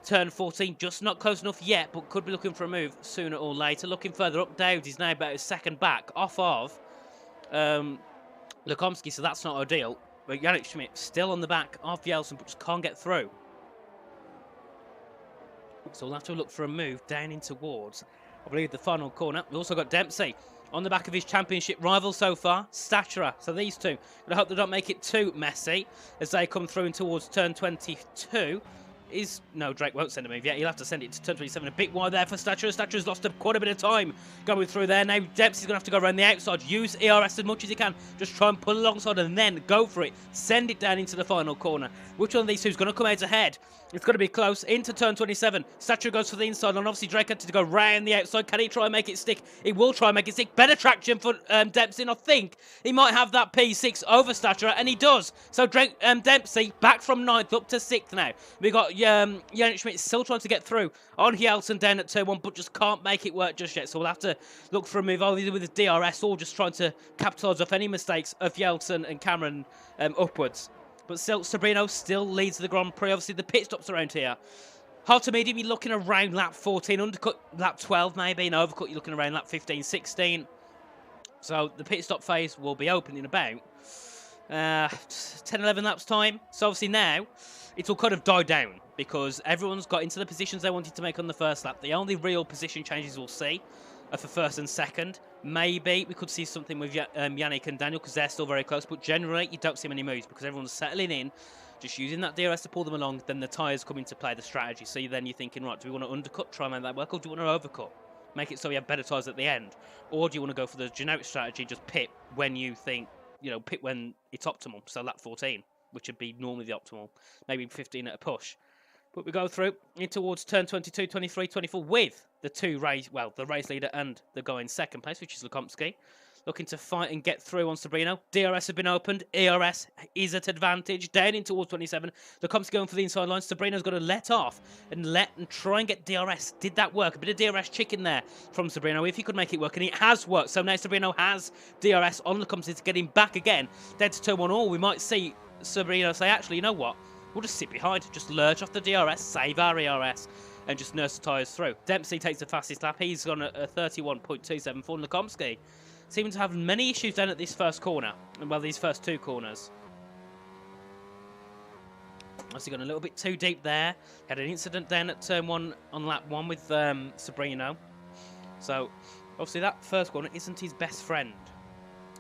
turn 14, just not close enough yet, but could be looking for a move sooner or later. Looking further up, Dowd is now about a second back off of Lukomski, so that's not ideal. But Yannick Schmidt still on the back of Yeltsin, but just can't get through. So we'll have to look for a move down in towards, I believe, the final corner. We've also got Dempsey on the back of his championship rival so far, Statura. So these two, I hope they don't make it too messy as they come through in towards turn 22. No, Drake won't send a move yet. He'll have to send it to turn 27. A bit wide there for Statura. Statura's lost quite a bit of time going through there. Now Dempsey's going to have to go around the outside. Use ERS as much as he can. Just try and pull alongside and then go for it. Send it down into the final corner. Which one of these two is going to come out ahead? It's going to be close. Into turn 27. Statura goes for the inside, and obviously Drake had to go round the outside. Can he try and make it stick? He will try and make it stick. Better traction for Dempsey, and I think he might have that P6 over Statura, and he does. So Drake, Dempsey back from 9th up to 6th now. We got Yannick Schmidt still trying to get through on Yeltsin down at turn 1, but just can't make it work just yet. So we'll have to look for a move either with the DRS or just trying to capitalise off any mistakes of Yeltsin and Cameron upwards. But still, Sabrino still leads the Grand Prix. Obviously, the pit stops around here. Hard to medium, you're looking around lap 14. Undercut, lap 12 maybe. And overcut, you're looking around lap 15, 16. So the pit stop phase will be open in about 10, 11 laps time. So obviously now, it'll kind of die down because everyone's got into the positions they wanted to make on the first lap. The only real position changes we'll see are for first and second. Maybe we could see something with Yannick and Daniel because they're still very close, but generally you don't see many moves because everyone's settling in, just using that DRS to pull them along. Then the tyres come into play, the strategy. So then you're thinking, right, do we want to undercut, try and make that work, or do we want to overcut? Make it so we have better tyres at the end? Or do you want to go for the generic strategy, just pit when you think, pit when it's optimal, so lap 14, which would be normally the optimal, maybe 15 at a push. But we go through in towards turn 22, 23, 24 with the race leader and the guy in second place, which is Lukomsky. Looking to fight and get through on Sabrino. DRS has been opened. ERS is at advantage. Down in towards 27. Lukomsky going for the inside line. Sabrino's got to let off and try and get DRS. Did that work? A bit of DRS chicken there from Sabrino, if he could make it work, and it has worked. So now Sabrino has DRS on Lukomsky to get him back again. Dead to turn 1 all. We might see Sabrino say, actually, you know what? We'll just sit behind, just lurch off the DRS, save our ERS, and just nurse the tyres through. Dempsey takes the fastest lap. He's on a 31.27 for Lukomsky. Seeming to have many issues down at this first corner, and well, these first 2 corners. Obviously gone a little bit too deep there. Had an incident then at turn 1 on lap 1 with Sabrino. So, obviously that first corner isn't his best friend.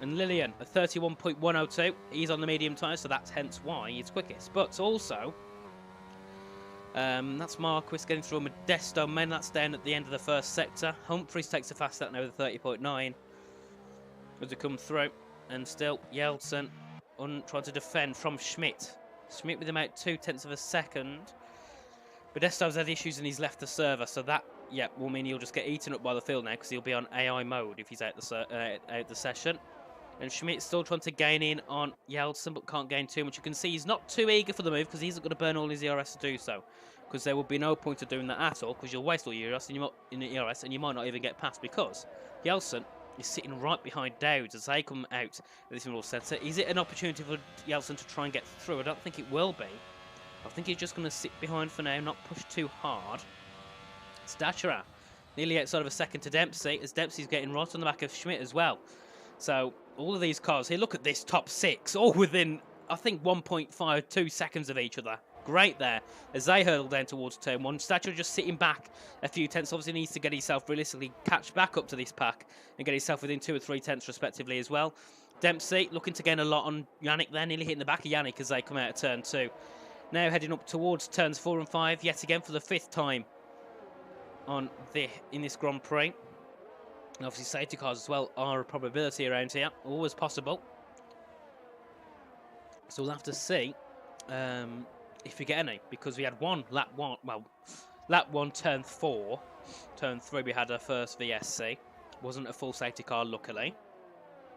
And Lillian, a 31.102. He's on the medium tyre, so that's hence why he's quickest. But also, that's Marquis getting through Modesto. Man, that's down at the end of the first sector. Humphries takes a fast lap now with a 30.9. As we come through, and still Yeltsin trying to defend from Schmidt. Schmidt with about 0.2 of a second. Modesto's had issues and he's left the server, so that will mean he'll just get eaten up by the field now because he'll be on AI mode if he's out the session. And Schmidt's still trying to gain in on Yeltsin, but can't gain too much. You can see he's not too eager for the move because he isn't going to burn all his ERS to do so. Because there would be no point of doing that at all, because you'll waste all your ERS and you might not even get past, because Yeltsin is sitting right behind Dowds as they come out of this middle centre. Is it an opportunity for Yeltsin to try and get through? I don't think it will be. I think he's just going to sit behind for now, not push too hard. Stachera nearly outside of a second to Dempsey, as Dempsey's getting right on the back of Schmidt as well. So all of these cars here, look at this top 6, all within, I think, 1.52 seconds of each other. Great there as they hurtle down towards turn 1. Stachera just sitting back a few tenths. Obviously needs to get himself realistically catch back up to this pack and get himself within 2 or 3 tenths respectively as well. Dempsey looking to gain a lot on Yannick there, nearly hitting the back of Yannick as they come out of turn 2. Now heading up towards turns 4 and 5 yet again for the 5th time in this Grand Prix. And obviously safety cars as well are a probability around here, always possible. So we'll have to see if we get any, because we had lap 1, turn 4. Turn 3 we had our first VSC. Wasn't a full safety car, luckily.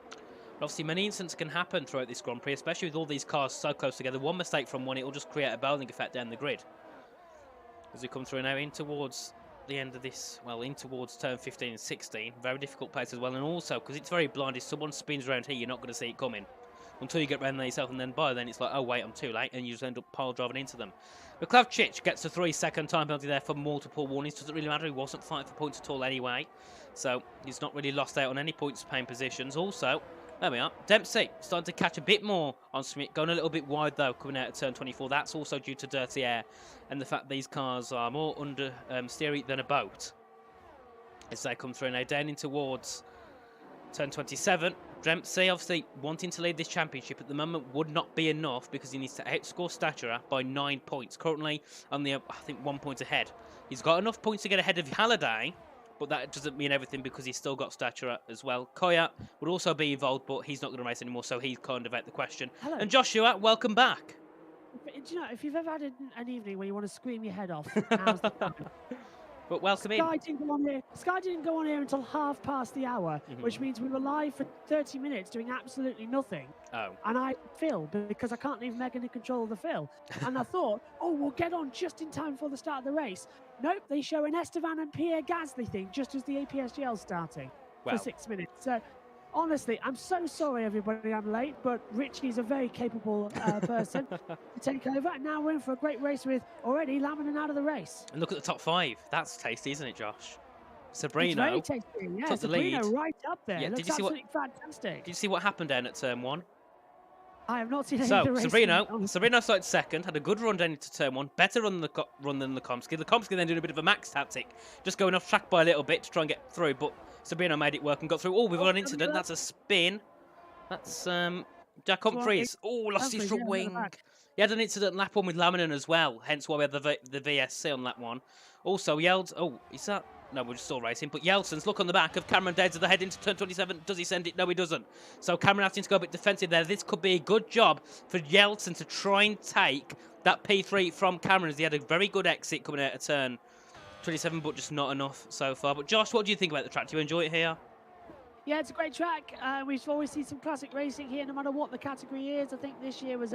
But obviously many incidents can happen throughout this Grand Prix, especially with all these cars so close together. One mistake from one, it will just create a bowling effect down the grid. As we come through now in towards the end of this, in towards turn 15 and 16. Very difficult place as well, and also, because it's very blind, if someone spins around here, you're not going to see it coming until you get around there yourself, and then then it's like, oh wait, I'm too late, and you just end up pile driving into them. But Klavchich gets a 3-second time penalty there for multiple warnings. Doesn't really matter, he wasn't fighting for points at all anyway, so he's not really lost out on any points paying positions. Also, there we are, Dempsey starting to catch a bit more on Schmidt, going a little bit wide though, coming out at turn 24. That's also due to dirty air and the fact these cars are more under steery than a boat as they come through now down in towards turn 27. Dempsey obviously wanting to lead this championship at the moment would not be enough, because he needs to outscore Stachera by 9 points. Currently on the, I think, 1 point ahead. He's got enough points to get ahead of Halliday, but that doesn't mean everything, because he's still got Stachera as well. Koya would also be involved, but he's not going to race anymore, so he's kind of out the question. Hello. And Joshua, welcome back. Do you know, if you've ever had an evening where you want to scream your head off, now's the time. But welcome in. Sky didn't go on here until half past the hour, which means we were live for 30 minutes doing absolutely nothing. Oh. And I fill because I can't leave Megan in control of the fill. And I thought, oh, we'll get on just in time for the start of the race. Nope, they show an Esteban and Pierre Gasly thing just as the PSGL starting for 6 minutes. So honestly, I'm so sorry, everybody, I'm late, but Richie's a very capable person to take over. And now we're in for a great race with already Laminin out of the race. And look at the top 5. That's tasty, isn't it, Josh? Sabrino. It's very tasty. Yeah, took the lead. Sabrino right up there. Yeah, Looks absolutely fantastic. Did you see what happened down at turn 1? I have not seen any So, of the race. Sabrino started second, had a good run down into turn 1, better run than Lukomsky. Lukomsky then doing a bit of a max tactic, just going off track by a little bit to try and get through, but Sabrino made it work and got through. Oh, we've got an incident. That's a spin. That's Jack Humphries. Oh, lost his front wing. He had an incident in lap 1 with Laminin as well, hence why we had the VSC on lap 1. Also yelled, oh, is that No, we're just still racing. But Yeltsin's look on the back of Cameron Dowds at the head into turn 27. Does he send it? No, he doesn't. So Cameron having to go a bit defensive there. This could be a good job for Yeltsin to try and take that P3 from Cameron, as he had a very good exit coming out of turn 27, but just not enough so far. But Josh, what do you think about the track? Do you enjoy it here? Yeah, it's a great track. We've always seen some classic racing here, no matter what the category is. I think this year was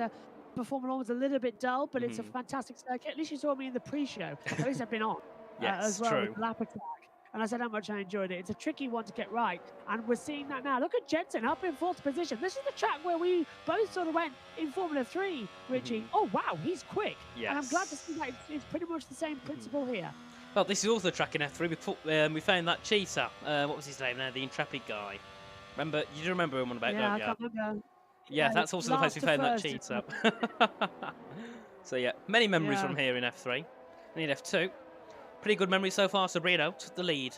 Formula 1 was a little bit dull, but it's a fantastic circuit. At least you saw me in the pre-show. At least I've been on as well with the lap attack. And I said how much I enjoyed it. It's a tricky one to get right, and we're seeing that now. Look at Jensen up in 4th position. This is the track where we both sort of went in Formula 3, Richie. Oh, wow, he's quick. Yes. And I'm glad to see that it's pretty much the same principle here. Well, this is also a track in F3. We found that cheater. What was his name now? The Intrepid guy. Remember? You do remember him on about, don't you? I can't remember. Yeah, that's also the place we found that cheater. So, yeah, many memories from here in F3. And in F2, pretty good memory so far. Sabrino took the lead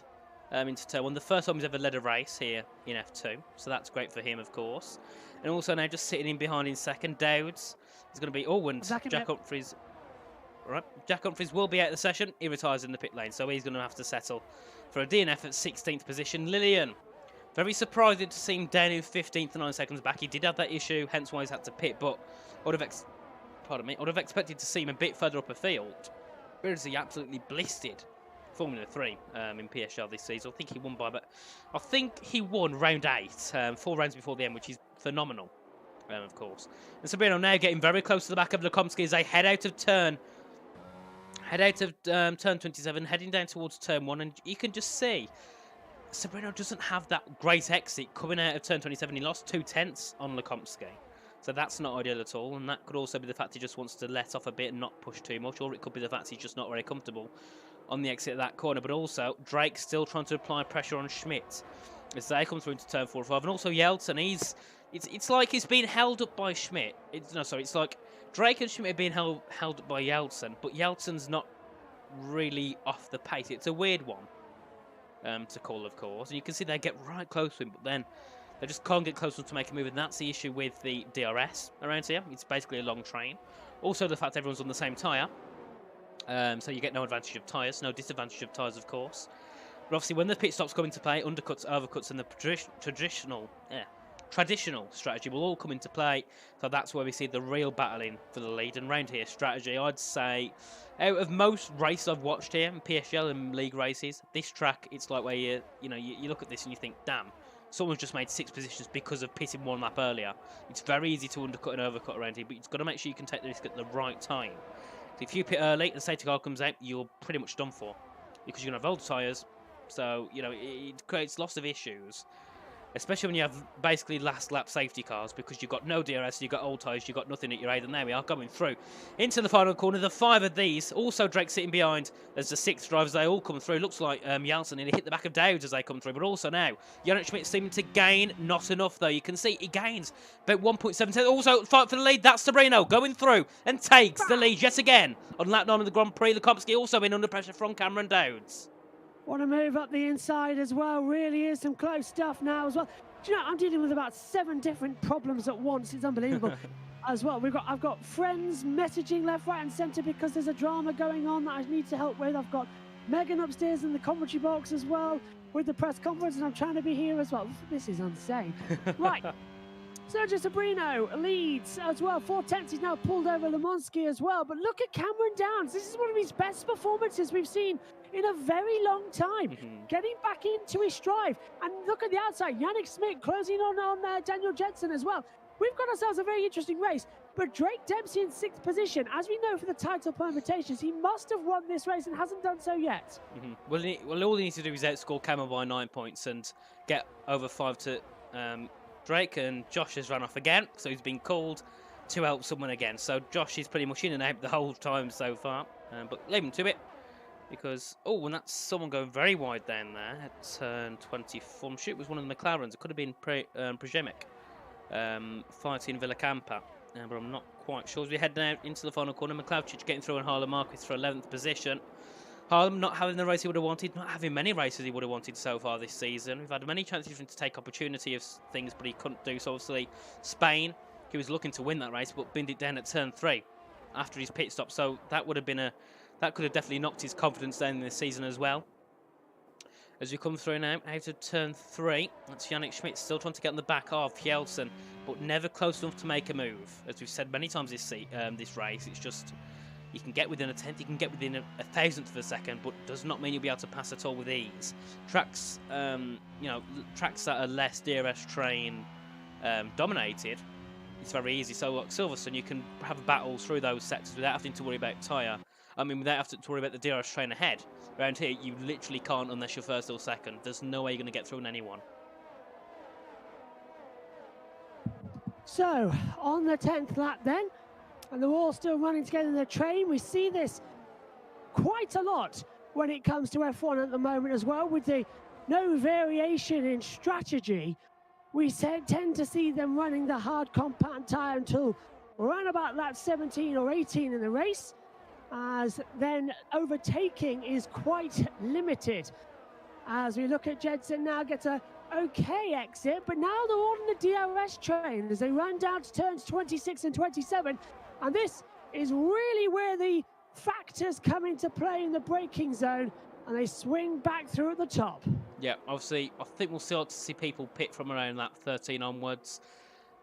into turn 1. The first time he's ever led a race here in F2. So that's great for him, of course. And also now just sitting in behind in second, Dowds is going to be... Oh, and Jack Humphries... Right, Jack Humphries will be out of the session. He retires in the pit lane, so he's going to have to settle for a DNF at 16th position. Lillian, very surprising to see him down in 15th, 9 seconds back. He did have that issue, hence why he's had to pit, but I would have expected to see him a bit further up a field. Whereas he absolutely blistered Formula 3 in PSGL this season. I think he won round 8, 4 rounds before the end, which is phenomenal, of course. And Sabrino now getting very close to the back of Lekomsky as they head out of turn 27, heading down towards turn 1, and you can just see Sabrino doesn't have that great exit coming out of turn 27. He lost 2/10 on Lekomsky, so that's not ideal at all, and that could also be the fact he just wants to let off a bit and not push too much, or it could be the fact he's just not very comfortable on the exit of that corner. But also, Drake still trying to apply pressure on Schmidt as they come through into turn 4 or 5, and also Yeltsin, it's like he's being held up by Schmidt. It's like Drake and Schmidt are being held up by Yeltsin, but Yeltsin's not really off the pace. It's a weird one to call, of course. And you can see they get right close to him, but then they just can't get close enough to make a move, and that's the issue with the DRS around here. It's basically a long train. Also, the fact everyone's on the same tyre, so you get no advantage of tyres, no disadvantage of tyres, of course. But obviously, when the pit stops come into play, undercuts, overcuts, and the traditional strategy will all come into play. So that's where we see the real battling for the lead. And round here, strategy, I'd say, out of most races I've watched here in PSGL and league races, this track, it's like where you look at this and you think, damn, someone's just made 6 positions because of pitting 1 lap earlier. It's very easy to undercut and overcut around here, but you've got to make sure you can take the risk at the right time. So if you pit early, the safety car comes out, you're pretty much done for, because you're going to have old tyres. So, it creates lots of issues, especially when you have basically last lap safety cars, because you've got no DRS, you've got old tyres, you've got nothing at your aid. And there we are, going through into the final corner. The 5 of these, also Drake sitting behind as the 6 drivers, they all come through. Looks like Yeltsin nearly hit the back of Dowds as they come through, but also now Yannick Schmidt seeming to gain, not enough though. You can see he gains about 1.7. Also fight for the lead, that's Sabrino going through and takes the lead yet again on lap 9 of the Grand Prix. Lekomsky also been under pressure from Cameron Dowds. Want to move up the inside as well. Really is some close stuff now as well. Do you know, I'm dealing with about 7 different problems at once. It's unbelievable. As well, I've got friends messaging left, right and centre because there's a drama going on that I need to help with. I've got Megan upstairs in the commentary box as well with the press conference, and I'm trying to be here as well. This is insane. Right. Sergio Sabrino leads as well. 4/10. He's now pulled over Lekomsky as well. But look at Cameron Dowds. This is one of his best performances we've seen in a very long time. Getting back into his stride. And look at the outside. Yannick Schmidt closing on Daniel Jensen as well. We've got ourselves a very interesting race. But Drake Dempsey in 6th position. As we know for the title permutations, he must have won this race and hasn't done so yet. Well, all he needs to do is outscore Camo by 9 points and get over 5 to Drake. And Josh has run off again, so he's been called to help someone again. So Josh is pretty much in and out the whole time so far. But leave him to it, because, and that's someone going very wide down there at turn 24. I'm sure it was one of the McLarens. It could have been Przemyk fighting Villacampa, but I'm not quite sure. As we head now into the final corner, McLeod getting through on Harlem Marquez for 11th position. Harlem not having the race he would have wanted, not having many races he would have wanted so far this season. We've had many chances for him to take opportunity of things, but he couldn't do so. Obviously, Spain, he was looking to win that race, but binned it down at turn 3 after his pit stop. So that would have been that could have definitely knocked his confidence down in this season as well. As we come through now, out of turn 3, that's Yannick Schmidt still trying to get on the back of Jelsen, but never close enough to make a move. As we've said many times this race, it's just you can get within a tenth, you can get within a thousandth of a second, but does not mean you'll be able to pass at all with ease. Tracks, tracks that are less DRS train dominated, it's very easy. So like Silverstone, you can have a battle through those sectors without having to worry about tyre. Without having to worry about the DRS train ahead. Around here, you literally can't unless you're first or second. There's no way you're going to get through on anyone. So, on the 10th lap then, and they're all still running together in the train. We see this quite a lot when it comes to F1 at the moment as well, with the no variation in strategy. We tend to see them running the hard compound tyre until around about lap 17 or 18 in the race, as then overtaking is quite limited. As we look at Jedson now, gets a okay exit, but now they're all in the DRS train as they run down to turns 26 and 27, and this is really where the factors come into play in the braking zone, and they swing back through at the top. Yeah, obviously, I think we'll start to see people pit from around lap 13 onwards.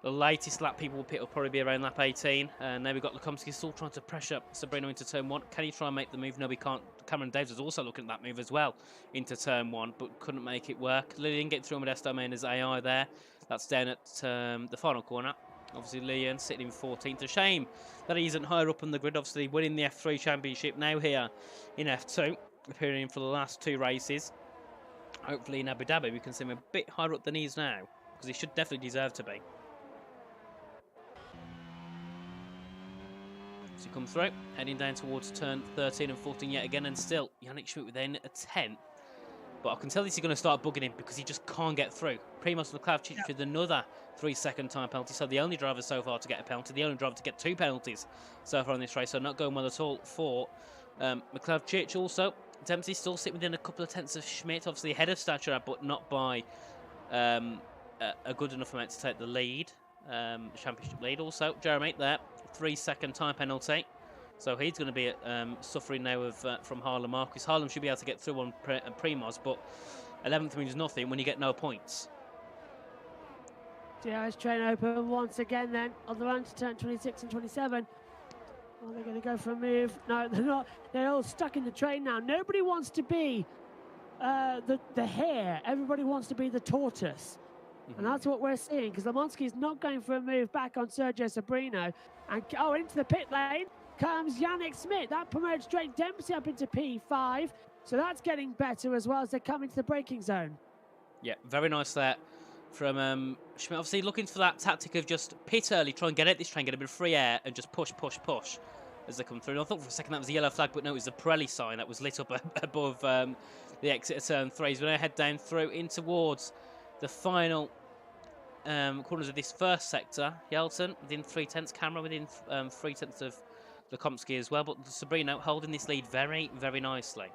The latest lap people will pit will probably be around lap 18. And now we've got Lukomsky still trying to pressure Sabrino into turn 1. Can he try and make the move? No, he can't. Cameron Davis was also looking at that move as well into turn 1, but couldn't make it work. Lillian get through with Modesto Main AI there. That's down at the final corner. Obviously, Lillian sitting in 14th. A shame that he isn't higher up on the grid. Obviously, winning the F3 Championship now here in F2, appearing for the last 2 races. Hopefully in Abu Dhabi we can see him a bit higher up than he is now, because he should definitely deserve to be. So he comes through, heading down towards turn 13 and 14 yet again, and still Yannick Schmidt within a 10th. But I can tell this is going to start bugging him because he just can't get through. Primoz Michalczyk with another 3-second time penalty. So the only driver so far to get a penalty, the only driver to get 2 penalties so far in this race. So not going well at all for Michalczyk. Also, Dempsey still sitting within a couple of tenths of Schmidt, obviously ahead of stature, but not by a good enough amount to take the lead, championship lead. Also, Jeremy there, 3-second time penalty. So he's going to be suffering now from Harlem Marquis. Harlem should be able to get through on Primoz, but 11th means nothing when you get no points. DRS train open once again then on the run to turn 26 and 27. Oh, they're going to go for a move. No, they're not. They're all stuck in the train now. Nobody wants to be the hare. Everybody wants to be the tortoise. And that's what we're seeing, because Lemonsky is not going for a move back on Sergio Sabrino. And into the pit lane comes Yannick Schmidt. That promotes Drake Dempsey up into P5. So that's getting better as well as they come into the braking zone. Yeah, very nice there from Schmidt. Obviously looking for that tactic of just pit early, try and get out this train, get a bit of free air, and just push as they come through. And I thought for a second that was a yellow flag, but no, it was the Pirelli sign that was lit up above the exit of turn 3. So we're going to head down through in towards the final corners of this first sector. Jelsen within 3/10, Camera within 3/10 of Lukomsky as well, but Sabrino holding this lead very, very nicely.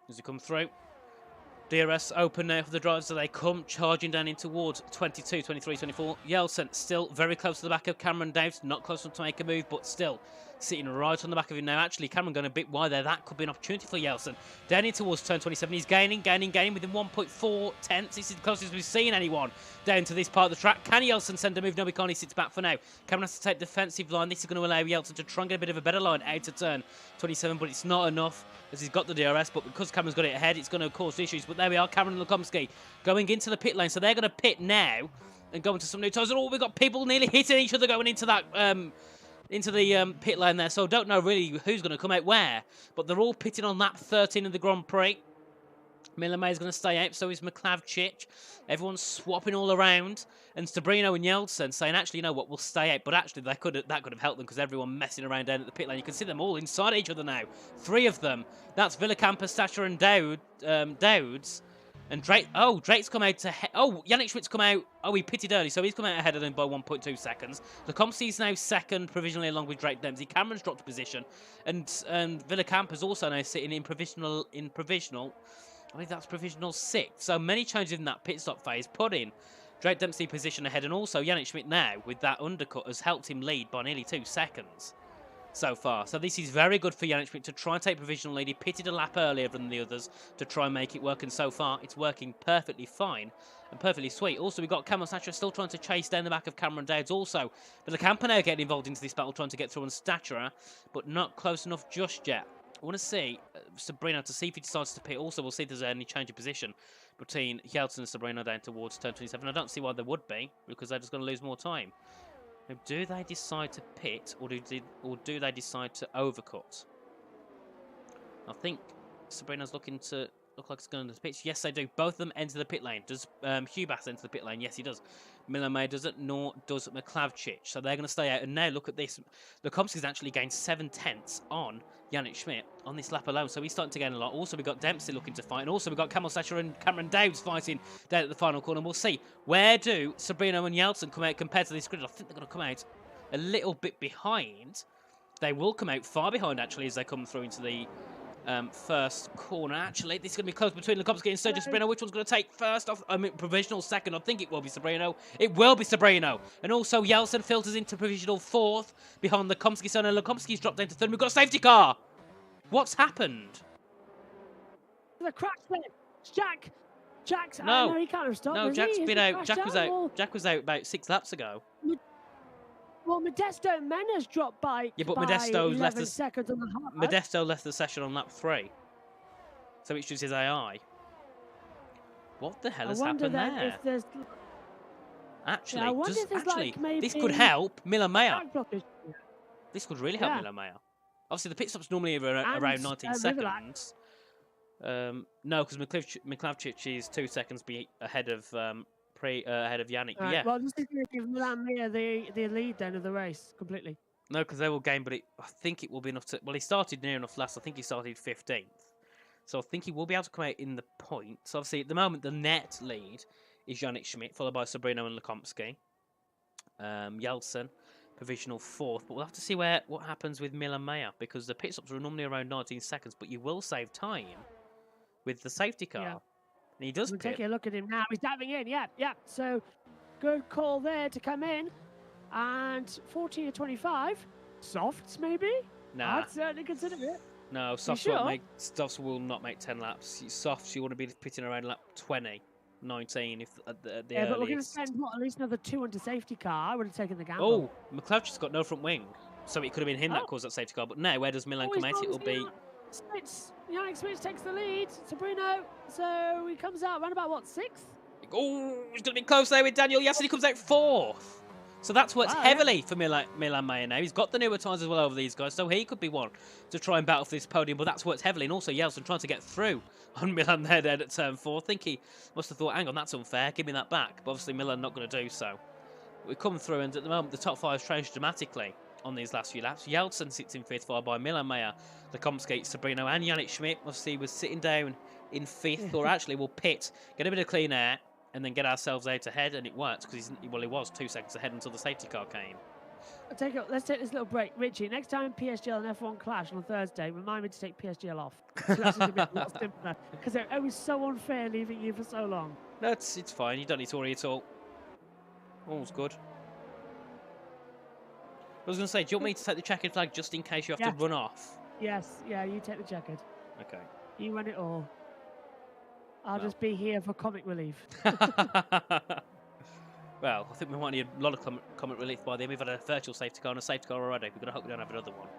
As you come through, DRS open now for the drivers, so they come charging down in towards 22, 23, 24. Jelsen still very close to the back of Cameron Davis, not close enough to make a move, but still sitting right on the back of him now. Actually, Cameron going a bit wide there. That could be an opportunity for Jelsen. Down in towards turn 27. He's gaining within 1.4 tenths. This is the closest we've seen anyone down to this part of the track. Can Jelsen send a move? No, he can't. He sits back for now. Cameron has to take defensive line. This is going to allow Jelsen to try and get a bit of a better line out of turn 27, but it's not enough as he's got the DRS, but because Cameron's got it ahead, it's going to cause issues. But there we are, Cameron and Lukomsky going into the pit lane, so they're going to pit now and go into some new tyres. Oh, we've got people nearly hitting each other going into that into the pit lane there, so don't know really who's going to come out where, but they're all pitting on lap 13 of the Grand Prix. Miller May's going to stay out, so is Michalczyk. Everyone's swapping all around, and Sabrino and Jelsen saying, actually, you know what, we'll stay out. But actually, that could have helped them because everyone messing around down at the pit lane. You can see them all inside each other now. 3 of them. That's Villacampa, Stacher, and Dowds. And Drake's come out to... Yannick Schmidt's come out... Oh, he pitted early, so he's come out ahead of them by 1.2 seconds. Lekomski's now second, provisionally, along with Drake Dempsey. Cameron's dropped a position. And Villacamp also now sitting in provisional... I think that's provisional 6th. So many changes in that pit stop phase, putting Drake Dempsey position ahead. And also Yannick Schmidt now, with that undercut, has helped him lead by nearly 2 seconds. So far. So this is very good for Yannick Schmidt to try and take provisional lead. He pitted a lap earlier than the others to try and make it work, and so far it's working perfectly fine and perfectly sweet. Also, we've got Cameron Stacher still trying to chase down the back of Cameron Dowds. Also, but the camper now getting involved into this battle, trying to get through on Stacher, but not close enough just yet. I want to see Sabrina to see if he decides to pit. Also, we'll see if there's any change of position between Yeltsin and Sabrina down towards turn 27. I don't see why there would be, because they're just going to lose more time. Do they decide to pit, or do they decide to overcut? I think Sabrina's look like it's going to the pitch. Yes, they do. Both of them enter the pit lane. Does Hubass enter the pit lane? Yes, he does. Miller doesn't, nor does McLavchich. So they're going to stay out. And now look at this. Lekomski's actually gained 7/10 on Yannick Schmidt on this lap alone. So he's starting to gain a lot. Also, we've got Dempsey looking to fight. And also, we've got Camel Sacher and Cameron Dowds fighting down at the final corner. We'll see. Where do Sabrina and Yeltsin come out compared to this grid? I think they're going to come out a little bit behind. They will come out far behind, actually, as they come through into the first corner. Actually, this is going to be close between Lekomski and Sergio Sabrino. Which one's going to take first off? I mean, provisional second. I think it will be Sabrino. It will be Sabrino. And also, Yeltsin filters into provisional 4th behind Lekomski. So now Lekomski's dropped down to 3rd. We've got a safety car. What's happened? The crash there. Jack's no, he can't have stopped. No, Jack's been out. Jack was out. Or... Jack was out about 6 laps ago. Well, Modesto Mena's dropped by. Yeah, but Modesto left the seconds on the half. Modesto left the session on lap 3, so it's just his AI. What the hell has happened there? Actually, this could help Miller Mayer. This could really help Miller Mayer. Obviously, the pit stop's normally around 19 seconds. No, because McLavchich is 2 seconds ahead of ahead of Yannick. But yeah. Well, this is going to give Milan Mayer the lead then of the race completely. No, because they will gain, but I think it will be enough to. Well, he started near enough last. I think he started 15th, so I think he will be able to come out in the points. Obviously, at the moment, the net lead is Yannick Schmidt, followed by Sabrino and Lekomski. Yeltsin, provisional 4th, but we'll have to see what happens with Miller Mayer, because the pit stops are normally around 19 seconds, but you will save time with the safety car. Yeah. And he does pit. Take a look at him now. He's diving in. Yeah. So good call there to come in. And 14 or 25. Softs, maybe? Nah. I'd certainly consider it. No, softs will not make 10 laps. Softs, you want to be pitting around lap 20, 19 if at the earliest. But we're going to spend, at least another 2 into safety car. I would have taken the gamble. Oh, McLeod's got no front wing. So it could have been him that caused that safety car. But now, where does Milan come out? It'll be... Yannick Schmidt takes the lead. Sabrino, so he comes out around about, 6th? Oh, he's going to be close there with Daniel. Yes, and he comes out 4th. So that's worked heavily for Milan Mayer now. He's got the newer tyres as well over these guys, so he could be one to try and battle for this podium, but that's worked heavily. And also Yeltsin trying to get through on Milan there at turn 4. I think he must have thought, hang on, that's unfair, give me that back. But obviously Milan not going to do so. We come through, and at the moment the top 5 has changed dramatically on these last few laps. Yeltsin sits in 5th, followed by Milan Mayer, Lekomski, Sabrino and Yannick Schmidt. Obviously was sitting down in 5th, or actually we'll pit, get a bit of clean air, and then get ourselves out ahead, and it worked, because he was 2 seconds ahead until the safety car came. Let's take this little break. Richie, next time PSGL and F1 clash on Thursday, remind me to take PSGL off. So that's going to be a lot simpler, because it was so unfair leaving you for so long. No, it's fine. You don't need to worry at all. All's good. I was going to say, do you want me to take the checkered flag just in case you have to run off? Yes, yeah, you take the checkered. Okay. You run it all. I'll just be here for comic relief. Well, I think we might need a lot of comic relief by then. We've had a virtual safety car and a safety car already. We're going to hope we don't have another one.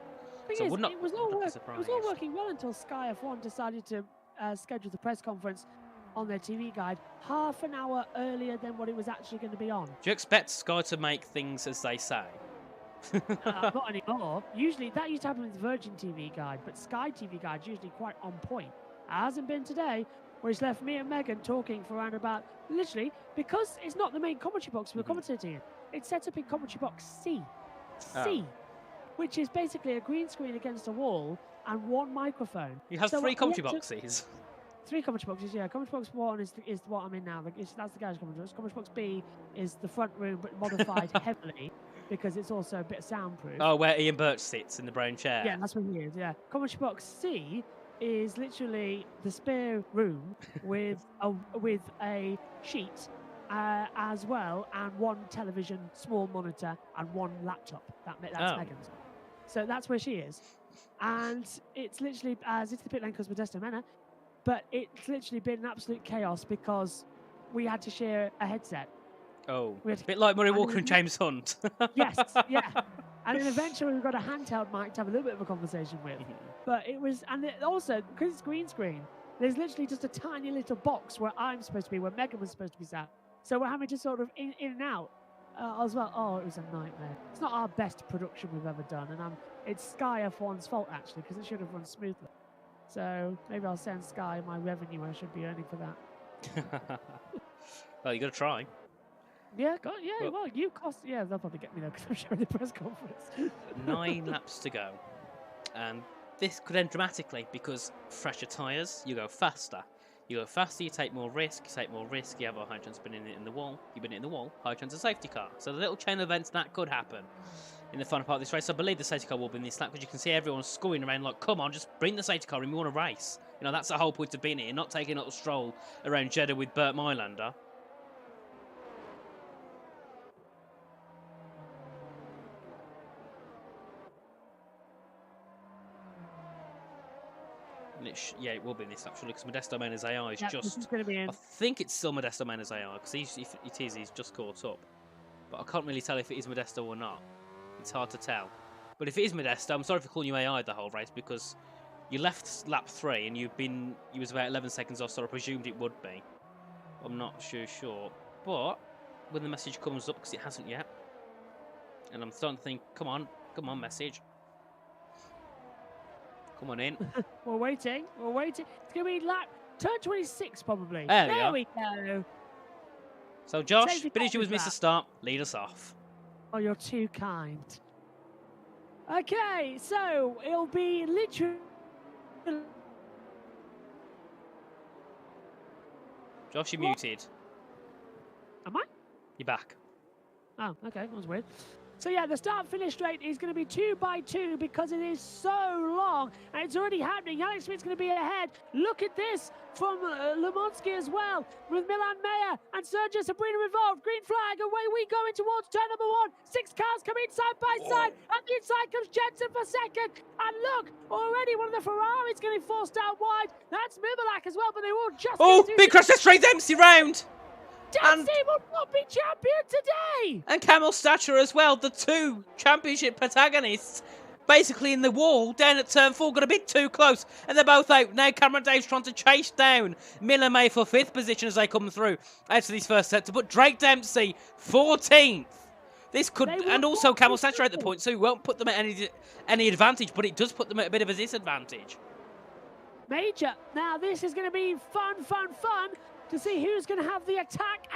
It was all working well until Sky F1 decided to schedule the press conference on their TV guide half an hour earlier than what it was actually going to be on. Do you expect Sky to make things as they say? Not anymore. Usually, that used to happen with Virgin TV guide, but Sky TV guide's usually quite on point. It hasn't been today, where he's left me and Megan talking for around about, literally, because it's not the main commentary box we're commentating in. It's set up in commentary box C, which is basically a green screen against a wall and 1 microphone. You have 3 commentary boxes? 3 commentary boxes, yeah. Commentary box 1 is what I'm in now. That's the garage commentary box. Commentary box B is the front room, but modified heavily because it's also a bit soundproof. Oh, where Ian Birch sits in the brown chair. Yeah, that's where he is, yeah. Commentary box C is literally the spare room with a sheet as well, and 1 television, small monitor, and 1 laptop. That's Megan's. So that's where she is. And it's literally, as it's the pit lane because Modesto Manor, but it's literally been an absolute chaos because we had to share a headset. Oh, a bit like Murray Walker and James Hunt. Yes, yeah. And then eventually we got a handheld mic to have a little bit of a conversation with. But it was, and also, because it's green screen, there's literally just a tiny little box where I'm supposed to be, where Megan was supposed to be sat. So we're having to sort of in and out as well. Oh, it was a nightmare. It's not our best production we've ever done, and it's Sky F1's fault, actually, because it should have run smoothly. So maybe I'll send Sky my revenue I should be earning for that. Well, you got to try. Yeah, well, you cost... Yeah, they'll probably get me, though, because I'm sharing the press conference. 9 laps to go. And this could end dramatically because fresher tyres, you go faster. You go faster, you take more risk. You have a high chance of being in the wall. You've been in the wall, high chance of safety car. So the little chain of events, that could happen in the final part of this race. I believe the safety car will be in this lap because you can see everyone scoring around like, come on, just bring the safety car in, we want to race. You know, that's the whole point of being here, not taking a little stroll around Jeddah with Burt Mylander. Yeah, it will be in this lap, surely, because Modesto Mena's AI is just... This is going to be in. I think it's still Modesto Mena's AI, because if it is, he's just caught up. But I can't really tell if it is Modesto or not. It's hard to tell. But if it is Modesto, I'm sorry for calling you AI the whole race, because you left lap 3 and you was about 11 seconds off, so I presumed it would be. I'm not sure. But when the message comes up, because it hasn't yet, and I'm starting to think, come on, message. Come on in. We're waiting. It's going to be turn 26 probably. There we go. So Josh, finish you with Mr. Start. Lead us off. Oh, you're too kind. Okay, so it'll be literally... Josh, you're muted. Am I? You're back. Oh, okay. That was weird. So yeah, the start-finish straight is going to be 2 by 2 because it is so long, and it's already happening. Alex Smith's going to be ahead. Look at this from Lemonsky as well, with Milan Mayer and Sergio Sabrina involved. Green flag, away we go in towards turn number 1. 6 cars coming side by side. At the inside comes Jensen for second. And look, already one of the Ferraris getting forced out wide. That's Mibelak as well, but they all just... Oh, big crash, that's straight Dempsey round. Dempsey will not be champion today! And Camel Stature as well, the 2 championship protagonists, basically in the wall, down at turn 4, got a bit too close, and they're both out. Now Cameron Dave's trying to chase down Miller May for 5th position as they come through out to this first sector, but Drake Dempsey, 14th. This could, and also Camel Stature at the point, so it won't put them at any advantage, but it does put them at a bit of a disadvantage. Major. Now this is going to be fun to see who's going to have the attack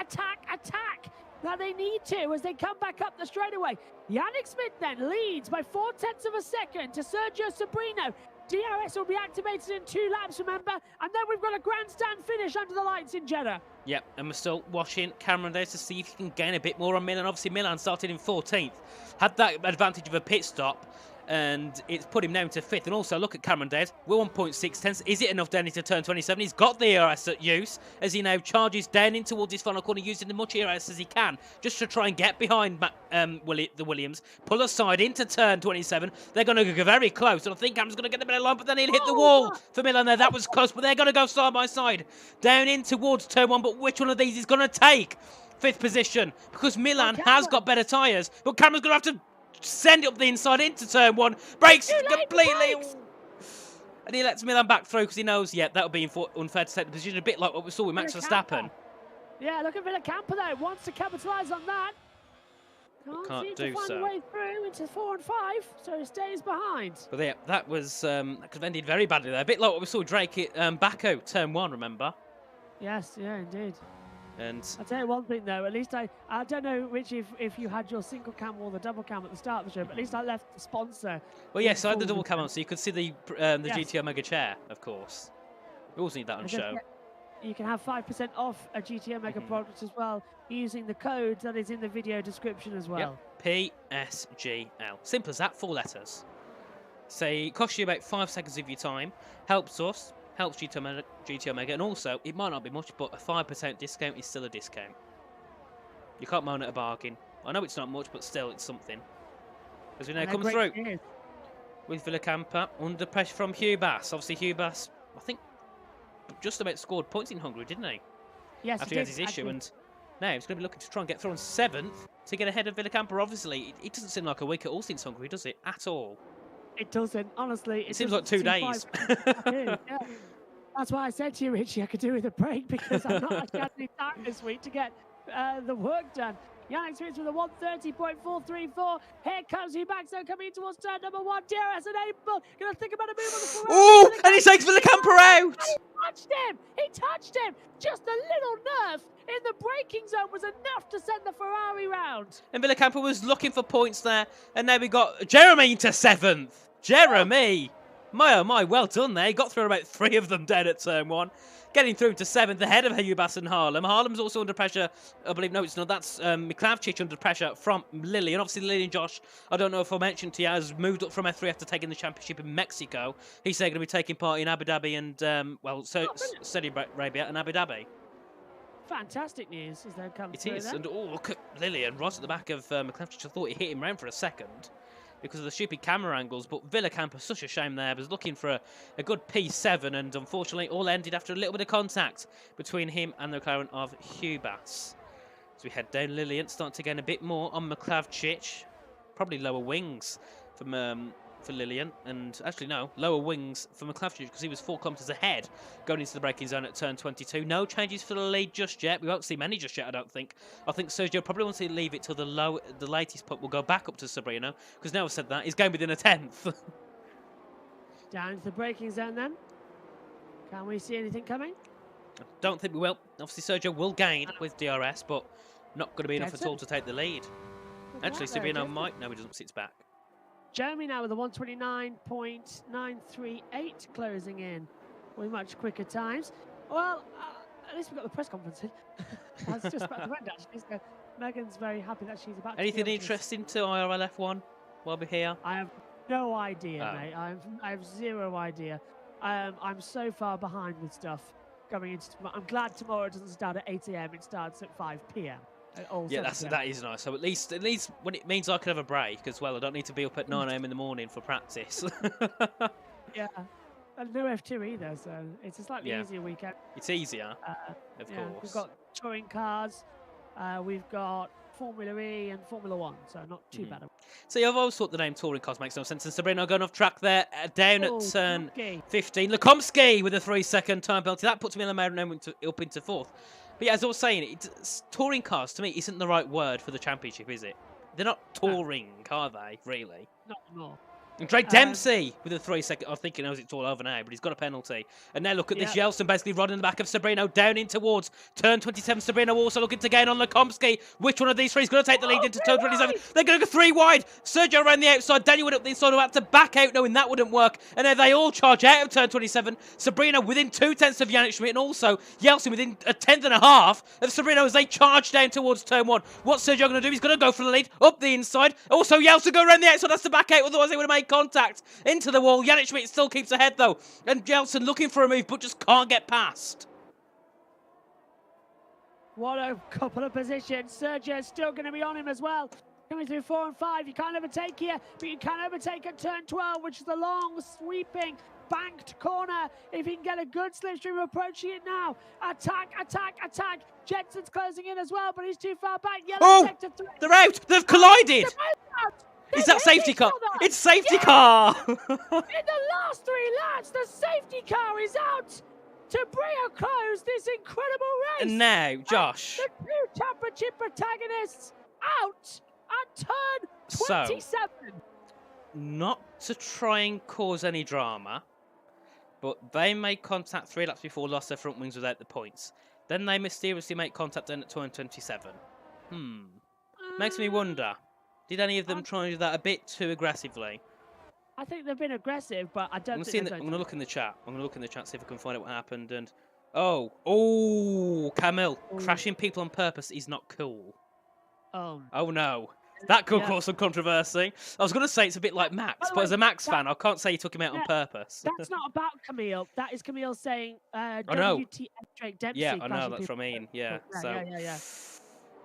that they need to as they come back up the straightaway. Yannick Smith then leads by 0.4 of a second to Sergio Sabrino. DRS will be activated in 2 laps, remember? And then we've got a grandstand finish under the lights in Jeddah. Yep, and we're still watching Cameron Davis to see if he can gain a bit more on Milan. Obviously, Milan started in 14th, had that advantage of a pit stop, and it's put him down to 5th. And also, look at Cameron Davis. We're 1.6 tenths. Is it enough down into turn 27? He's got the ERS at use as he now charges down in towards his final corner, using as much ERS as he can just to try and get behind the Williams. Pull aside into turn 27. They're going to go very close. And I think Cameron's going to get a bit of line, but then he'll hit the wall for Milan there. That was close, but they're going to go side by side down in towards turn 1. But which one of these is going to take 5th position? Because Milan has got better tyres, but Cameron's going to have to send it up the inside into turn 1. Brakes completely. And he lets Milan back through because he knows, that would be unfair to take the position. A bit like what we saw with Max Verstappen. Yeah, look at Villecampa there. Wants to capitalise on that. Can't do find so. A way through into 4 and 5, so he stays behind. But yeah, that was that could have ended very badly there. A bit like what we saw Drake at Baku, turn 1, remember? Yes, yeah, indeed. And I'll tell you one thing though, at least I don't know, Richie, if you had your single cam or the double cam at the start of the show, but at least I left the sponsor. Well, yes, I had the double cam on, so you could see the GT Omega chair, of course. We always need that on And show. you can have 5% off a GTO Mega product as well, using the code that is in the video description as well. Yep. PSGL. Simple as that, 4 letters. Say, it costs you about 5 seconds of your time, helps us, helps GTO Mega, and also, it might not be much, but a 5% discount is still a discount. You can't moan at a bargain. I know it's not much, but still, it's something. As we now come through with Villacampa, under pressure from Hugh Bass. Obviously, Hugh Bass, I think, just about scored points in Hungary, didn't he? Yes, after he had his issue, and now he's going to be looking to try and get through on 7th to get ahead of Villacampa. Obviously, it doesn't seem like a week at all since Hungary, does it? At all. It doesn't, honestly. It seems like 2 days. Yeah. That's why I said to you, Richie, I could do with a break because I'm not actually had any time this week to get the work done. Yannick Smith with a 130.434. Here comes Hubaxo coming in towards turn number 1. DRS unable. Going to think about a move on the floor. Oh, and he takes Villacampa out. He touched him. He touched him. Just a little nerf in the braking zone was enough to send the Ferrari round. And Villacampa was looking for points there. And now we got Jeremy into 7th. Jeremy. My, oh my, well done there. He got through about 3 of them down at turn 1. Getting through to 7th ahead of Hubas and Harlem. Harlem's also under pressure. I believe, no, it's not. That's Miklavcic under pressure from Lily. And obviously, Lily and Josh, I don't know if I mentioned to you, has moved up from F3 after taking the championship in Mexico. He's going to be taking part in Abu Dhabi and, Saudi Arabia and Abu Dhabi. Fantastic news as they come It through is. there. And, oh, look at Lily and Ross at the back of Miklavcic. I thought he hit him round for a second because of the stupid camera angles, but Villacampa, such a shame there, was looking for a good P7, and unfortunately all ended after a little bit of contact between him and the McLaren of Hubas. As we head down, Lillian starting to gain a bit more on Miklavcic, probably lower wings from for Lillian, and actually no, lower wings for Miklavcic because he was 4 kilometres ahead going into the braking zone at turn 22. No changes for the lead just yet. We won't see many just yet, I don't think. I think Sergio probably wants to leave it till the latest putt will go back up to Sabrino, because now I've said that, he's going within a 10th. Down into the braking zone then. Can we see anything coming? I don't think we will. Obviously Sergio will gain with DRS, but not going to be enough at all to take the lead. Actually, Sabrino might. No, he doesn't. Sits back. Jeremy now with a 129.938 closing in with much quicker times. Well, at least we've got the press conference in. I was just about to end actually. So Megan's very happy that she's about Anything to interesting to IRL F1 while we're here? I have no idea, mate. I have zero idea. I'm so far behind with stuff going into tomorrow. I'm glad tomorrow doesn't start at 8 AM. It starts at 5 PM. Yeah, that is nice. So at least when it means I can have a break as well. I don't need to be up at 9 AM in the morning for practice. Yeah, and no F2 either, so it's a slightly easier weekend. It's easier, of course. We've got touring cars, we've got Formula E and Formula 1, so not too bad. See, I've always thought the name touring cars makes no sense. And Sabrina going off track there, down at turn 15. Lukomski with a 3-second time penalty. That puts me in the moment up into 4th. But yeah, as I was saying, touring cars to me isn't the right word for the championship, is it? They're not touring, are they, really? Not anymore. And Drake Dempsey with a 3-second. I'm thinking it's all over now, but he's got a penalty. And now look at this. Yeltsin basically running the back of Sabrino down in towards turn 27. Sabrino also looking to gain on Lukomski. Which one of these three is going to take the lead into turn 27? They're going to go 3 wide. Sergio around the outside. Daniel went up the inside who had to back out knowing that wouldn't work. And then they all charge out of turn 27. Sabrino within 2/10 of Yannick Schmidt, and also Yeltsin within a 10th and a half of Sabrino as they charge down towards turn 1. What's Sergio going to do? He's going to go for the lead up the inside. Also Yeltsin go around the outside. That's to back out. Otherwise they would have made contact into the wall. Yannick Schmidt still keeps ahead though, and Yeltsin looking for a move but just can't get past. What a couple of positions. Sergio's still going to be on him as well. Coming through 4 and 5. You can't overtake here, but you can overtake at turn 12, which is the long, sweeping, banked corner. If he can get a good slipstream approaching it now. Attack, attack, attack. Jensen's closing in as well, but he's too far back. Yellow sector 3. They're out. They've collided. Is that safety car? It's safety car. In the last 3 laps, the safety car is out to bring a close this incredible race. And now, Josh. The 2 championship protagonists out at turn 27. So, not to try and cause any drama, but they made contact 3 laps before, lost their front wings without the points. Then they mysteriously make contact then at turn 27. Makes me wonder. Did any of them try and do that a bit too aggressively? I think they've been aggressive, but I don't think I'm gonna look in the chat. I'm gonna look in the chat, see if I can find out what happened. And oh, Camille, crashing people on purpose is not cool. Oh no, that could cause some controversy. I was gonna say it's a bit like Max, but as a Max fan, I can't say you took him out on purpose. That's not about Camille. That is Camille saying, I know. WTF Drake Dempsey. Yeah, I know. That's what I mean. Yeah. So. Yeah.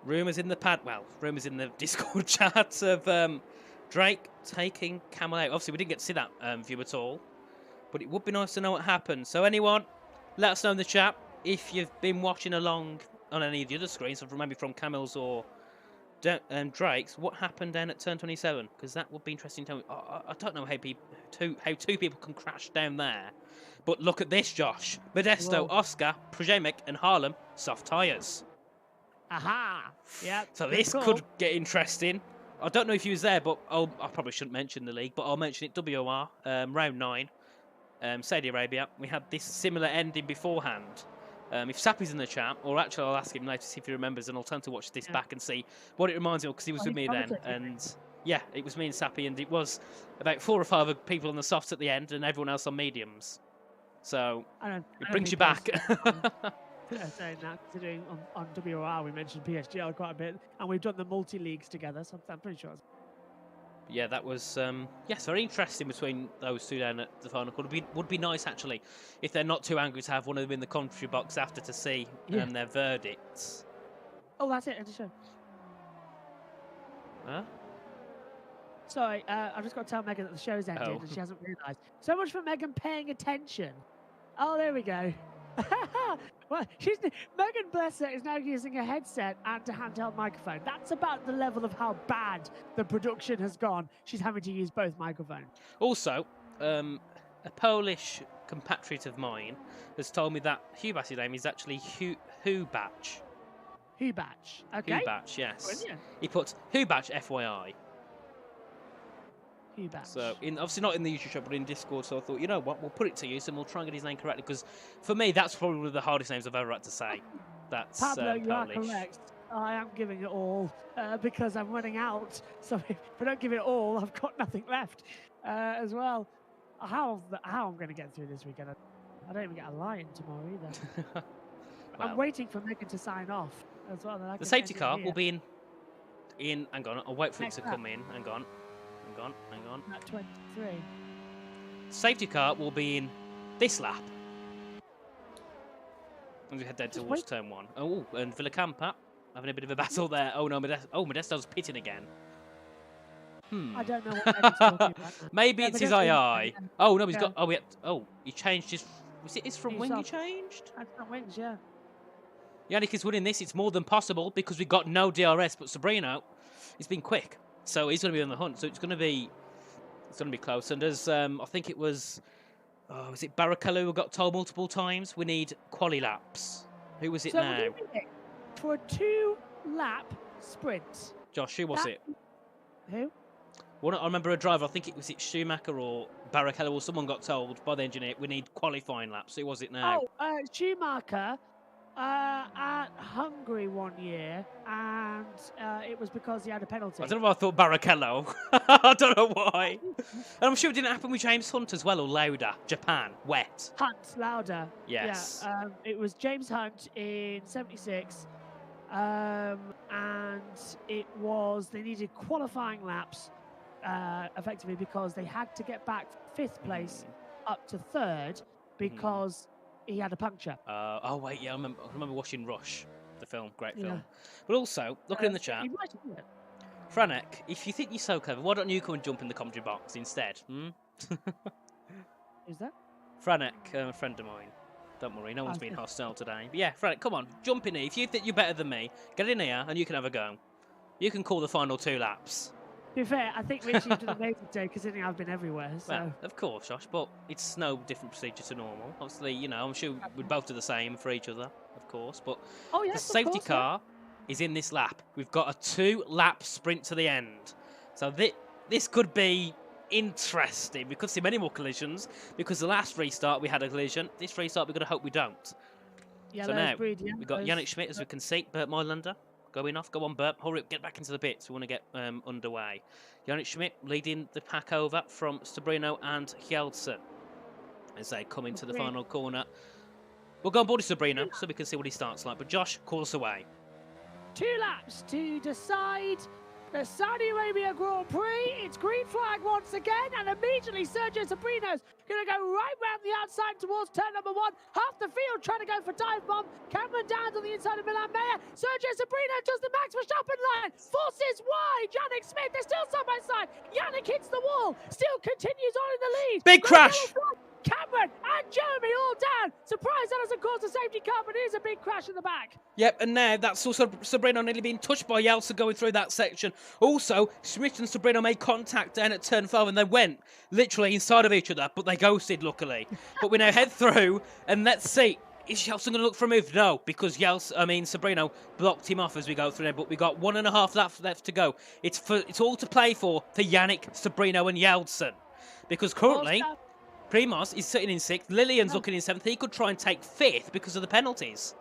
Rumours in the rumours in the Discord chat of Drake taking Camel out. Obviously, we didn't get to see that view at all, but it would be nice to know what happened. So anyone, let us know in the chat if you've been watching along on any of the other screens, maybe from Camel's or Drake's. What happened down at turn 27? Because that would be interesting to know. I don't know how two people can crash down there, but look at this, Josh. Modesto, Oscar, Przemek, and Harlem soft tyres. Aha! Yeah. So this could get interesting. I don't know if he was there, but I probably shouldn't mention the league, but I'll mention it. WR, round 9, Saudi Arabia. We had this similar ending beforehand. If Sappy's in the chat, or actually I'll ask him later to see if he remembers, and I'll turn to watch this back and see what it reminds me of, because he was with me then. And yeah, it was me and Sappy, and it was about 4 or 5 other people on the softs at the end, and everyone else on mediums. So it brings you back. Saying that, considering on WR we mentioned PSGL quite a bit, and we've done the multi-leagues together, so I'm pretty sure. Yeah, that was very interesting between those two down at the final quarter. Would be nice actually if they're not too angry to have one of them in the commentary box after to see their verdicts. Oh, that's it. End of show. Huh? Sorry, I've just got to tell Megan that the show's ended and she hasn't realised. So much for Megan paying attention. Oh, there we go. Well, Megan, bless her, is now using a headset and a handheld microphone. That's about the level of how bad the production has gone. She's having to use both microphones. Also, a Polish compatriot of mine has told me that Hubach's name is actually Hubach. Hubach, okay. Hubach, yes. Brilliant. He puts Hubach FYI. Hubach. So, obviously not in the YouTube show, but in Discord. So I thought, you know what, we'll put it to use and we'll try and get his name correctly, because for me, that's probably one of the hardest names I've ever had to say. That's Pablo, you are Polish. correct. I am giving it all because I'm running out. So if I don't give it all, I've got nothing left as well. How I'm going to get through this weekend? I don't even get a line tomorrow either. Well, I'm waiting for Megan to sign off as well. The safety car will be in. Hang on, I'll wait for it to come in. Hang on. At 23. Safety car will be in this lap. As we head down towards turn 1. Oh, and Villacampa having a bit of a battle there. Oh no, Modesto's pitting again. I don't know what Megan's talking about now. Maybe it's his II. Oh no, he's got. He changed his. Was it his front wing he changed? Front wings, yeah. Yannick is winning this. It's more than possible because we got no DRS, but Sabrino, he's been quick, so he's going to be on the hunt. So it's going to be close. And as I think it was it Barrichello who got told multiple times, we need quali laps. Who was it now? For a 2-lap sprint. Josh, who was it? Who? I remember a driver. I think it was Schumacher or Barrichello or someone got told by the engineer we need qualifying laps. Who was it now? Oh, Schumacher. At Hungary one year, and it was because he had a penalty. I don't know why I thought Barrichello. I don't know why. And I'm sure it didn't happen with James Hunt as well, or Lauda, Japan, wet. Hunt, Lauda. Yes. Yeah, it was James Hunt in 76, and it was, they needed qualifying laps, effectively, because they had to get back 5th place up to 3rd, because he had a puncture. I remember watching Rush, the film, great film. But also, looking in the chat, Franek, if you think you're so clever, why don't you come and jump in the commentary box instead? Who's that? Franek, a friend of mine. Don't worry, no one's been hostile today. But yeah, Franek, come on, jump in here. If you think you're better than me, get in here and you can have a go. You can call the final 2 laps. To be fair, I think Richie did an amazing day, considering I've been everywhere. So. Well, of course, Josh, but it's no different procedure to normal. Obviously, I'm sure we'd both do the same for each other, of course. But the safety car is in this lap. We've got a 2-lap sprint to the end. So this could be interesting. We could see many more collisions, because the last restart we had a collision. This restart, we're going to hope we don't. So now, we've got Yannick Schmidt, as we can see, Bert Moilander. going off. Go on, Bert. Hurry up, get back into the bits. We want to get underway. Yannick Schmidt leading the pack over from Sabrino and Hjelsen as they come into the final corner. We'll go on board with Sabrino so we can see what he starts like. But Josh, call us away. 2 laps to decide the Saudi Arabia Grand Prix. It's green flag once again, and immediately Sergio Sabrino's going to go right round the outside towards turn number 1. Half the field trying to go for dive bomb. Cameron Downs on the inside of Milan Meyer. Sergio Sabrino does the Max Verstappen line. Forces wide. Yannick Schmidt, they're still side by side. Yannick hits the wall. Still continues on in the lead. Big crash. Cameron and Jeremy all down. Surprised that hasn't caused a safety car, but it is a big crash in the back. Yep, and now that's also Sabrino nearly being touched by Jelsen going through that section. Also, Schmidt and Sabrino made contact down at turn 5 and they went literally inside of each other, but they ghosted luckily. But we now head through and let's see. Is Jelsen going to look for a move? No, because Sabrino blocked him off as we go through there. But we got 1.5 laps left to go. It's all to play for Yannick, Sabrino and Jelsen. Because currently, Primoz is sitting in 6th. Lillian's looking in 7th. He could try and take 5th because of the penalties.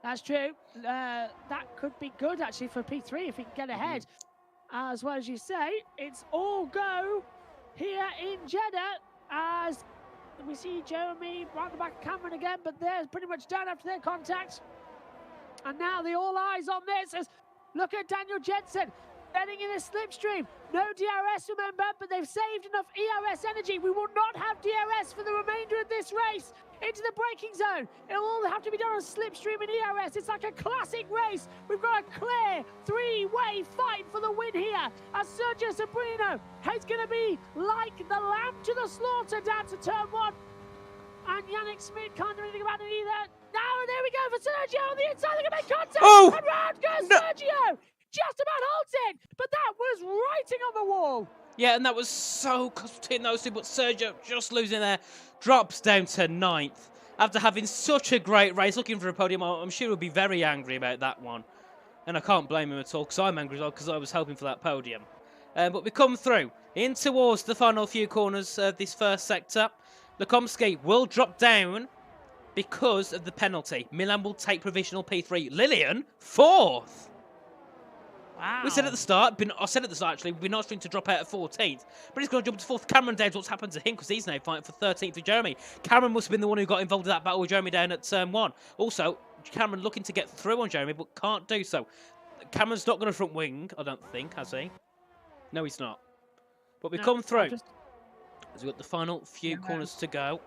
That's true. That could be good, actually, for P3 if he can get ahead. As well as you say, it's all go here in Jeddah as we see Jeremy right at the back of Cameron again, but they're pretty much done after their contact. And now the all eyes on this as look at Daniel Jensen. Heading in a slipstream. No DRS, remember, but they've saved enough ERS energy. We will not have DRS for the remainder of this race. Into the braking zone. It'll all have to be done on slipstream and ERS. It's like a classic race. We've got a clear 3-way fight for the win here. As Sergio Sabrino is going to be like the lamb to the slaughter down to turn 1. And Yannick Schmidt can't do anything about it either. Now, there we go for Sergio on the inside. They're going to make contact. Oh! And round goes Sergio. Just about holds it, but that was writing on the wall. Yeah, and that was so close between those two, but Sergio just losing there, drops down to 9th. After having such a great race, looking for a podium, I'm sure he'll be very angry about that one. And I can't blame him at all, because I'm angry as well, because I was hoping for that podium. But we come through, in towards the final few corners of this first sector. Lukomski will drop down because of the penalty. Milan will take provisional P3. Lillian, 4th. Wow. I said at the start, actually, we're not going to drop out at 14th, but he's going to jump to 4th. Cameron Downs, what's happened to him? Because he's now fighting for 13th with Jeremy. Cameron must have been the one who got involved in that battle with Jeremy down at turn 1. Also, Cameron looking to get through on Jeremy, but can't do so. Cameron's not going to front wing, I don't think, has he? No, he's not. But we come through. As we've got the final few corners to go.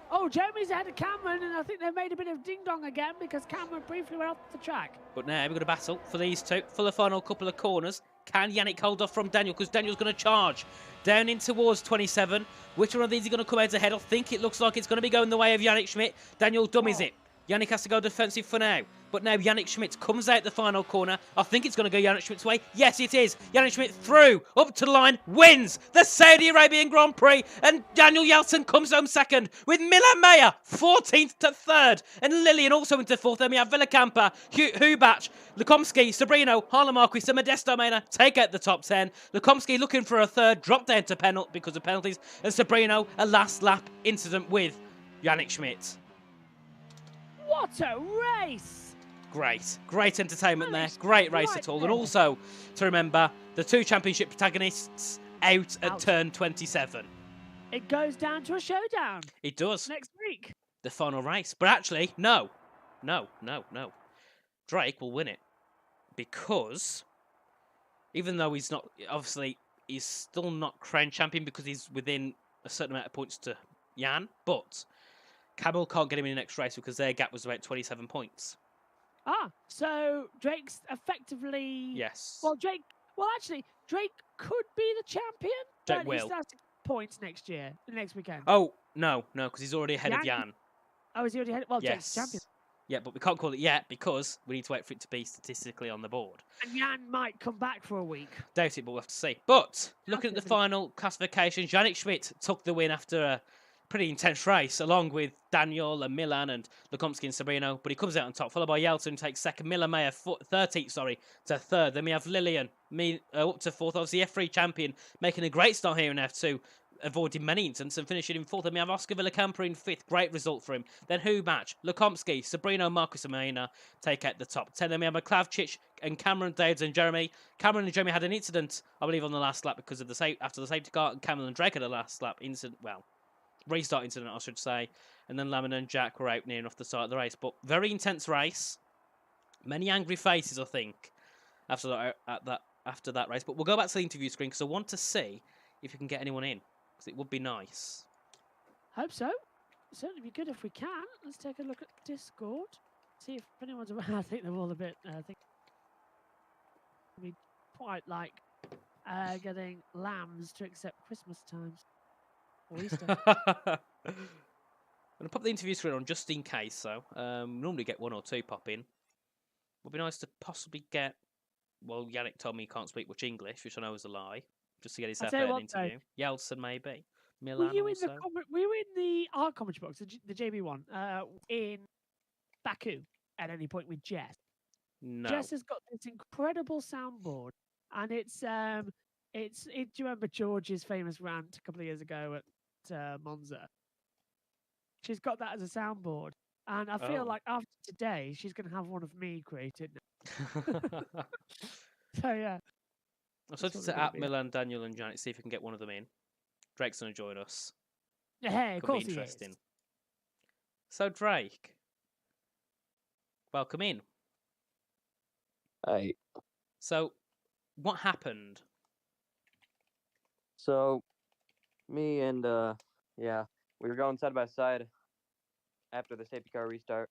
Oh, Jeremy's ahead of Cameron, and I think they've made a bit of ding-dong again because Cameron briefly went off the track. But now we've got a battle for these two, for the final couple of corners. Can Yannick hold off from Daniel? Because Daniel's going to charge down in towards 27. Which one of these is going to come out ahead? I think it looks like it's going to be going the way of Yannick Schmidt. Daniel dummies it. Yannick has to go defensive for now. But now Yannick Schmidt comes out the final corner. I think it's going to go Yannick Schmidt's way. Yes, it is. Yannick Schmidt through, up to the line, wins the Saudi Arabian Grand Prix. And Daniel Jelsen comes home 2nd with Milan Meyer 14th to 3rd. And Lillian also into 4th. Then we have Villacampa, Hubach, Lukomski, Sabrino, Harlem Marquis, and Modesto Mena take out the top 10. Lukomski looking for a 3rd, drop down to penalty because of penalties. And Sabrino, a last lap incident with Yannick Schmidt. What a race! Great entertainment there. Great race at all. And also, to remember, the 2 championship protagonists out at turn 27. It goes down to a showdown. It does. Next week. The final race. But actually, no. Drake will win it. Because, even though he's not, obviously, he's still not crowned champion because he's within a certain amount of points to Jan. But Camel can't get him in the next race because their gap was about 27 points. So Drake's effectively... Yes. Well, actually, Drake could be the champion. Drake but will. He starts points next weekend. Oh, no, because he's already ahead of Jan. Oh, is he already ahead? Well, yes. Drake's champion. Yeah, but we can't call it yet because we need to wait for it to be statistically on the board. And Jan might come back for a week. Doubt it, but we'll have to see. But looking at the final classification, Yannick Schmidt took the win after a pretty intense race, along with Daniel and Milan and Lukomski and Sabrino. But he comes out on top, followed by Jelsen, who takes 2nd. Milan Meyer 13th, to 3rd. Then we have Lillian, up to 4th. Obviously, F3 champion, making a great start here in F2. avoiding many incidents and finishing in fourth. Then we have Oscar Villacampa in fifth. Great result for him. Then who match? Lukomsky, Sabrino, Marcus Amena take out the top 10. Then we have McClavchich and Cameron, Davids and Jeremy. Cameron and Jeremy had an incident, I believe, on the last lap because of after the safety car. And Cameron and Drake had a last lap incident. Well, restart incident, I should say. And then Lamina and Jack were out near enough the start of the race. But very intense race. Many angry faces, I think, after that race. But we'll go back to the interview screen because I want to see if you can get anyone in, because it would be nice. Hope so. Certainly be good if we can. Let's take a look at Discord. See if anyone's around. I think they're all a bit. I think we quite like getting lambs to accept Christmas times or Easter. I'm going to pop the interview screen on just in case, though. Normally get one or two pop in. Would be nice to possibly get. Well, Yannick told me he can't speak much English, which I know is a lie. Just to get himself out an interview. Yeltsin, maybe. Milan. Were you in the art commentary box, the JB one, in Baku at any point with Jess? No. Jess has got this incredible soundboard, and it's. Do you remember George's famous rant a couple of years ago at Monza? She's got that as a soundboard, and I feel like after today, she's going to have one of me created. So yeah. I'll start to at Milan, Daniel, and Janet, see if we can get one of them in. Drake's going to join us. Hey, of course be interesting. He is. So Drake, welcome in. Hey. So, what happened? So, me and we were going side by side after the safety car restart.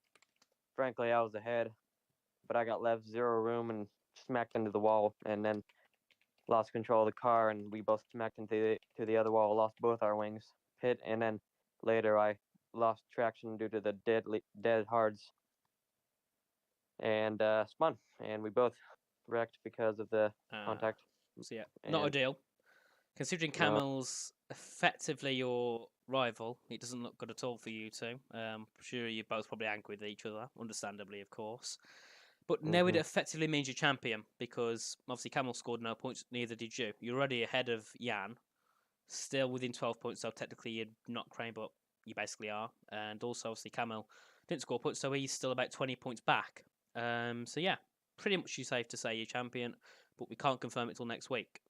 Frankly, I was ahead, but I got left zero room and smacked into the wall, and then lost control of the car, and we both smacked into the other wall, lost both our wings, hit, and then later I lost traction due to the dead hards, and spun, and we both wrecked because of the contact. So yeah, not ideal. Considering Camel's effectively your rival, it doesn't look good at all for you two. I'm sure you're both probably angry with each other, understandably, of course. But now it effectively means you're champion, because obviously Camel scored no points, neither did you. You're already ahead of Jan, still within 12 points, so technically you're not Crane, but you basically are. And also, obviously, Camel didn't score points, so he's still about 20 points back. So yeah, pretty much you're safe to say you're champion, but we can't confirm it till next week.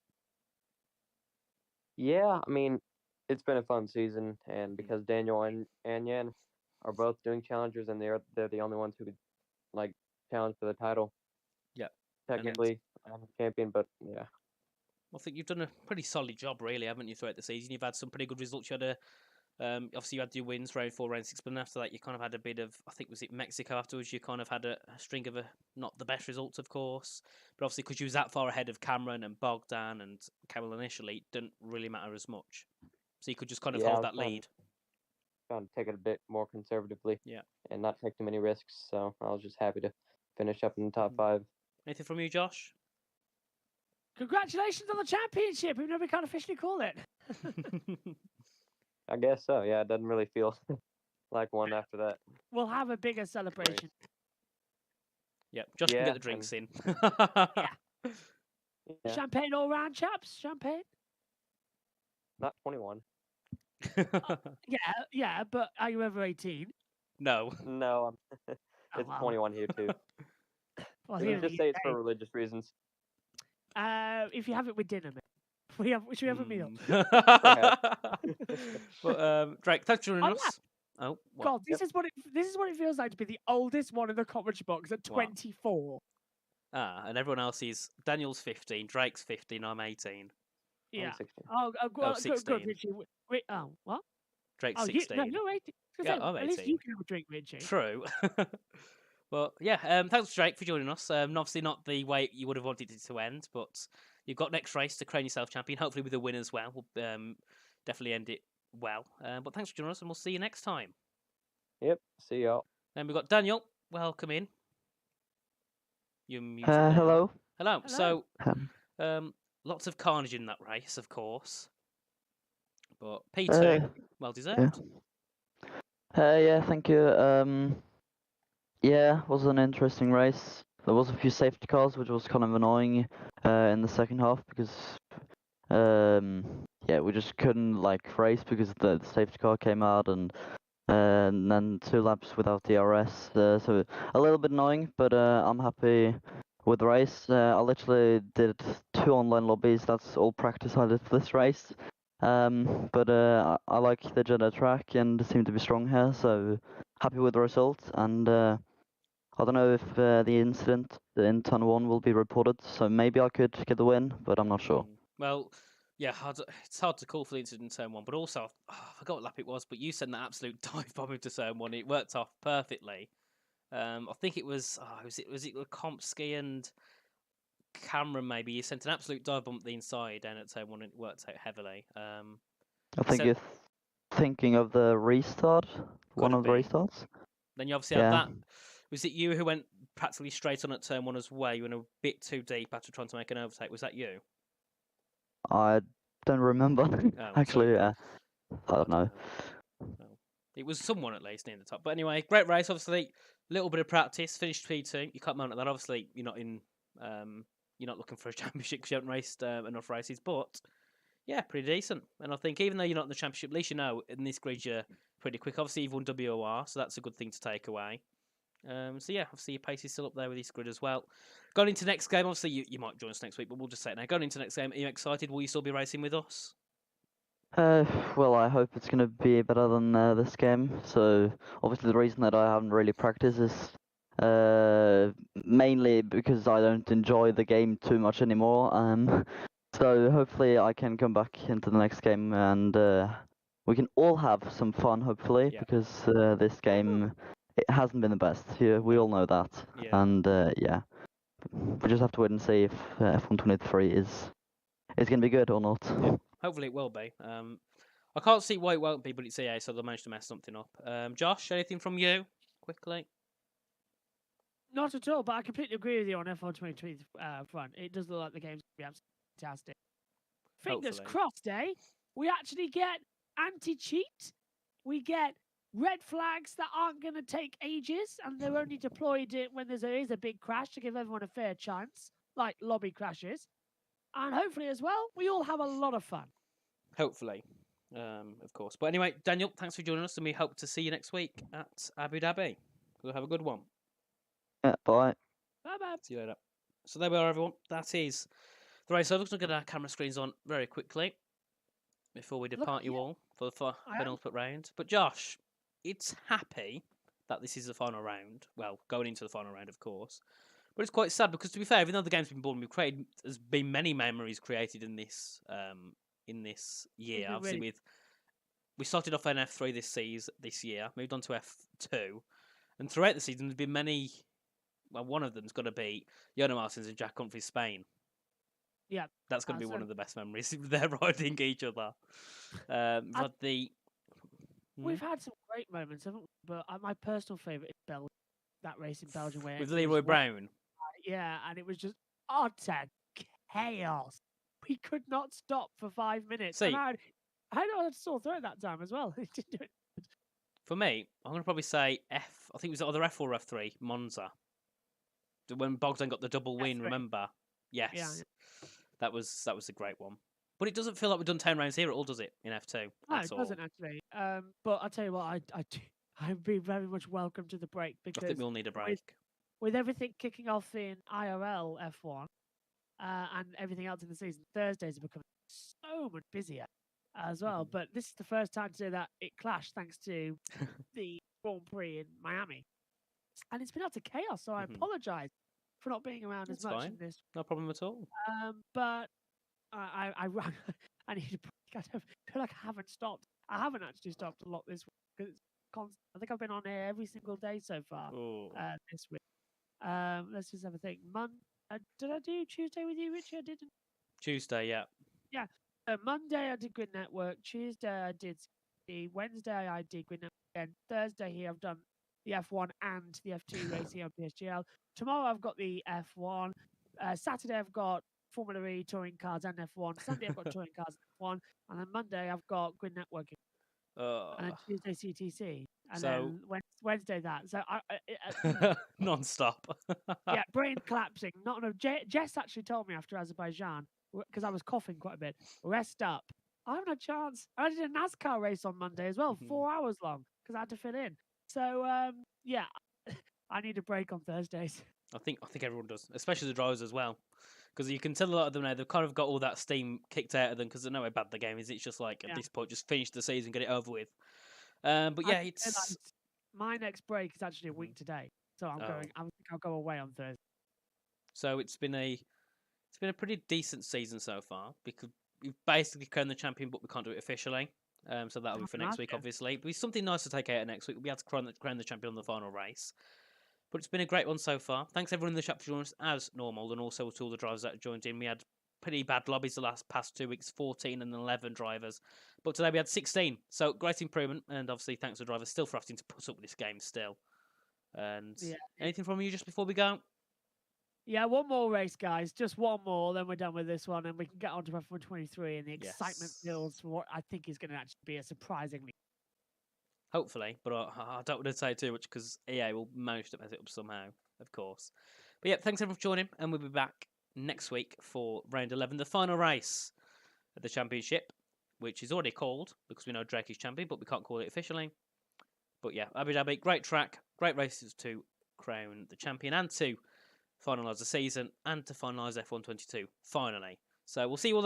Yeah, I mean, it's been a fun season, and because Daniel and Yan are both doing challengers, and they're the only ones who could challenge for the title. Yeah, technically I'm a champion, but yeah. I think you've done a pretty solid job, really, haven't you, throughout the season? You've had some pretty good results. You had obviously you had your wins round 4, round 6, but then after that you kind of had a bit of, I think was it Mexico afterwards, you kind of had a string of not the best results, of course, but obviously because you was that far ahead of Cameron and Bogdan and Camel initially, it didn't really matter as much. So you could just kind of hold that lead. Trying to take it a bit more conservatively, yeah, and not take too many risks. So I was just happy to finish up in the top 5. Anything from you, Josh? Congratulations on the championship, even though we can't officially call it. I guess so. Yeah, it doesn't really feel like one after that. We'll have a bigger celebration. Yeah, Josh can get the drinks in. Yeah. Champagne all round, chaps. Champagne. Not 21. Yeah, but are you over 18? No, it's 21 here too. Well, you just say it's for religious reasons. If you have it with dinner, mate. Should we have a meal? But Drake, thanks for joining us. Oh, what? God, this is what it feels like to be the oldest one in the commentary box at 24. And everyone else is Daniel's 15, Drake's 15, I'm 18. Yeah. I'm 16. Oh, 16. good, Richie. Wait, what? Drake's 16. No, you're 18. Yeah, I'm 18. At least you can have a drink, Richie. True. Well, yeah, thanks, Drake, for joining us. Obviously not the way you would have wanted it to end, but you've got next race to crown yourself champion, hopefully with a win as well. We'll definitely end it well. But thanks for joining us, and we'll see you next time. Yep, see y'all. Then we've got Daniel. Welcome in. Hello. Hello. So, lots of carnage in that race, of course. But P2, well deserved. Yeah, thank you. Yeah, it was an interesting race. There was a few safety cars, which was kind of annoying in the second half because yeah, we just couldn't like race because the safety car came out, and then 2 laps without DRS. So a little bit annoying, but I'm happy with the race. I literally did 2 online lobbies. That's all practice I did for this race. But I like the Jeddah track and seem to be strong here, so happy with the result. And I don't know if the incident in Turn 1 will be reported, so maybe I could get the win, but I'm not sure. Well, yeah, it's hard to call for the incident in Turn 1, but also, I forgot what lap it was, but you sent that absolute dive bomb into Turn 1. It worked off perfectly. I think it was, was it Komsky and Cameron maybe? You sent an absolute dive bomb at the inside down at Turn 1 and it worked out heavily. I think you're thinking of the restart, one of the restarts. Then you obviously had that. Was it you who went practically straight on at Turn 1 as well? You went a bit too deep after trying to make an overtake. Was that you? I don't remember. Actually, I don't know. Well, it was someone at least near the top. But anyway, great race. Obviously, little bit of practice. Finished P2. You can't mount at that. Obviously, you're not in. You're not looking for a championship because you haven't raced enough races. But yeah, pretty decent. And I think even though you're not in the championship, at least you know in this grid you're pretty quick. Obviously, you've won WOR, so that's a good thing to take away. So yeah, obviously your pace is still up there with this grid as well. Going into next game, obviously you might join us next week, but we'll just say it now. Going into next game, are you excited? Will you still be racing with us? Well, I hope it's going to be better than this game. So obviously the reason that I haven't really practiced is mainly because I don't enjoy the game too much anymore. So hopefully I can come back into the next game and we can all have some fun, hopefully, because this game, it hasn't been the best. Yeah, we all know that. Yeah. And yeah, we just have to wait and see if F123 is going to be good or not. Yeah. Hopefully it will be. I can't see why it won't be, but it's EA, so they'll manage to mess something up. Josh, anything from you? Quickly. Not at all, but I completely agree with you on F1 2023 front. It does look like the game's going to be absolutely fantastic. Fingers crossed, eh? We actually get anti-cheat. We get red flags that aren't going to take ages, and they're only deployed when there is a big crash to give everyone a fair chance, like lobby crashes. And hopefully as well, we all have a lot of fun. Hopefully, of course. But anyway, Daniel, thanks for joining us, and we hope to see you next week at Abu Dhabi. We'll have a good one. Yeah, bye. Bye-bye. See you later. So there we are, everyone. That is the race. So let's look at our camera screens on very quickly before we depart you all for the penultimate round. But Josh, it's happy that this is the final round. Well, going into the final round, of course. But it's quite sad because, to be fair, even though the game's been born, there's been many memories created in this year. Obviously, we started off in F3 this year, moved on to F2, and throughout the season, there's been many. Well, one of them's got to be Jonas Martins and Jack Humphrey's Spain. Yeah, that's going to be one of the best memories. They're riding each other. We've had some great moments, haven't we? But my personal favourite is Belgium. That race in Belgium where with Leroy Brown. Yeah, and it was just utter chaos. We could not stop for 5 minutes. See, I had a sore throat that time as well. It didn't do it. For me, I'm going to probably say I think it was either F4 or F3, Monza. When Bogdan got the double win, remember? Yes. Yeah. That was a great one. But it doesn't feel like we've done 10 rounds here at all, does it, in F2? No, it doesn't actually. But I'll tell you what, I'd be very much welcome to the break because I think we all need a break. With everything kicking off in IRL F1 and everything else in the season, Thursdays are becoming so much busier as well. Mm-hmm. But this is the first time to say that it clashed thanks to the Grand Prix in Miami. And it's been utter chaos, so I apologise for not being around as much in this. No problem at all. But I need a break. I feel like I haven't stopped. I haven't actually stopped a lot this week because it's constant. I think I've been on air every single day so far this week. Let's just have a think. Did I do Tuesday with you, Richie? I didn't. Tuesday, yeah. Yeah. Monday I did Grid Network. Tuesday I did CT. Wednesday I did Grid Network again. Thursday here I've done the F1 and the F2 racing on PSGL. Tomorrow I've got the F1. Saturday I've got Formula E, touring cars and F1. Sunday I've got touring cars and F1. And then Monday I've got Grid Networking. And then Tuesday CTC. And then Wednesday that. So non-stop. Yeah, brain collapsing. Not enough. Jess actually told me after Azerbaijan, because I was coughing quite a bit, rest up. I haven't had a chance. I did a NASCAR race on Monday as well, 4 hours long, because I had to fit in. So, yeah, I need a break on Thursdays. I think everyone does, especially the drivers as well, because you can tell a lot of them now they've kind of got all that steam kicked out of them because they know how bad the game is. It's just like at this point, just finish the season, get it over with. But yeah, it's my next break is actually a week today, so I'm going. I think I'll go away on Thursday. So it's been a pretty decent season so far because we've basically crowned the champion, but we can't do it officially. So that'll be for next week, obviously. But it's something nice to take out of next week. We'll be able to crown the champion on the final race. But it's been a great one so far. Thanks everyone in the chat for joining us as normal, and also to all the drivers that joined in. We had pretty bad lobbies the past 2 weeks, 14 and 11 drivers. But today we had 16. So great improvement, and obviously thanks to the drivers still for having to put up with this game still. And anything from you just before we go? Yeah, one more race, guys. Just one more, then we're done with this one, and we can get on to F1 23, and the excitement builds for what I think is going to actually be a surprisingly... Hopefully, but I don't want to say too much because EA will manage to mess it up somehow, of course. But yeah, thanks everyone for joining, and we'll be back next week for round 11, the final race of the championship, which is already called because we know Drake is champion, but we can't call it officially. But yeah, Abu Dhabi, great track, great races to crown the champion and to finalise the season and to finalise F1 22 finally. So we'll see you all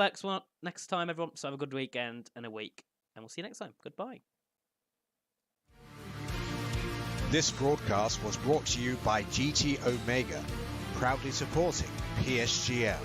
next time, everyone. So have a good weekend and a week, and we'll see you next time. Goodbye. This broadcast was brought to you by GT Omega, proudly supporting PSGL.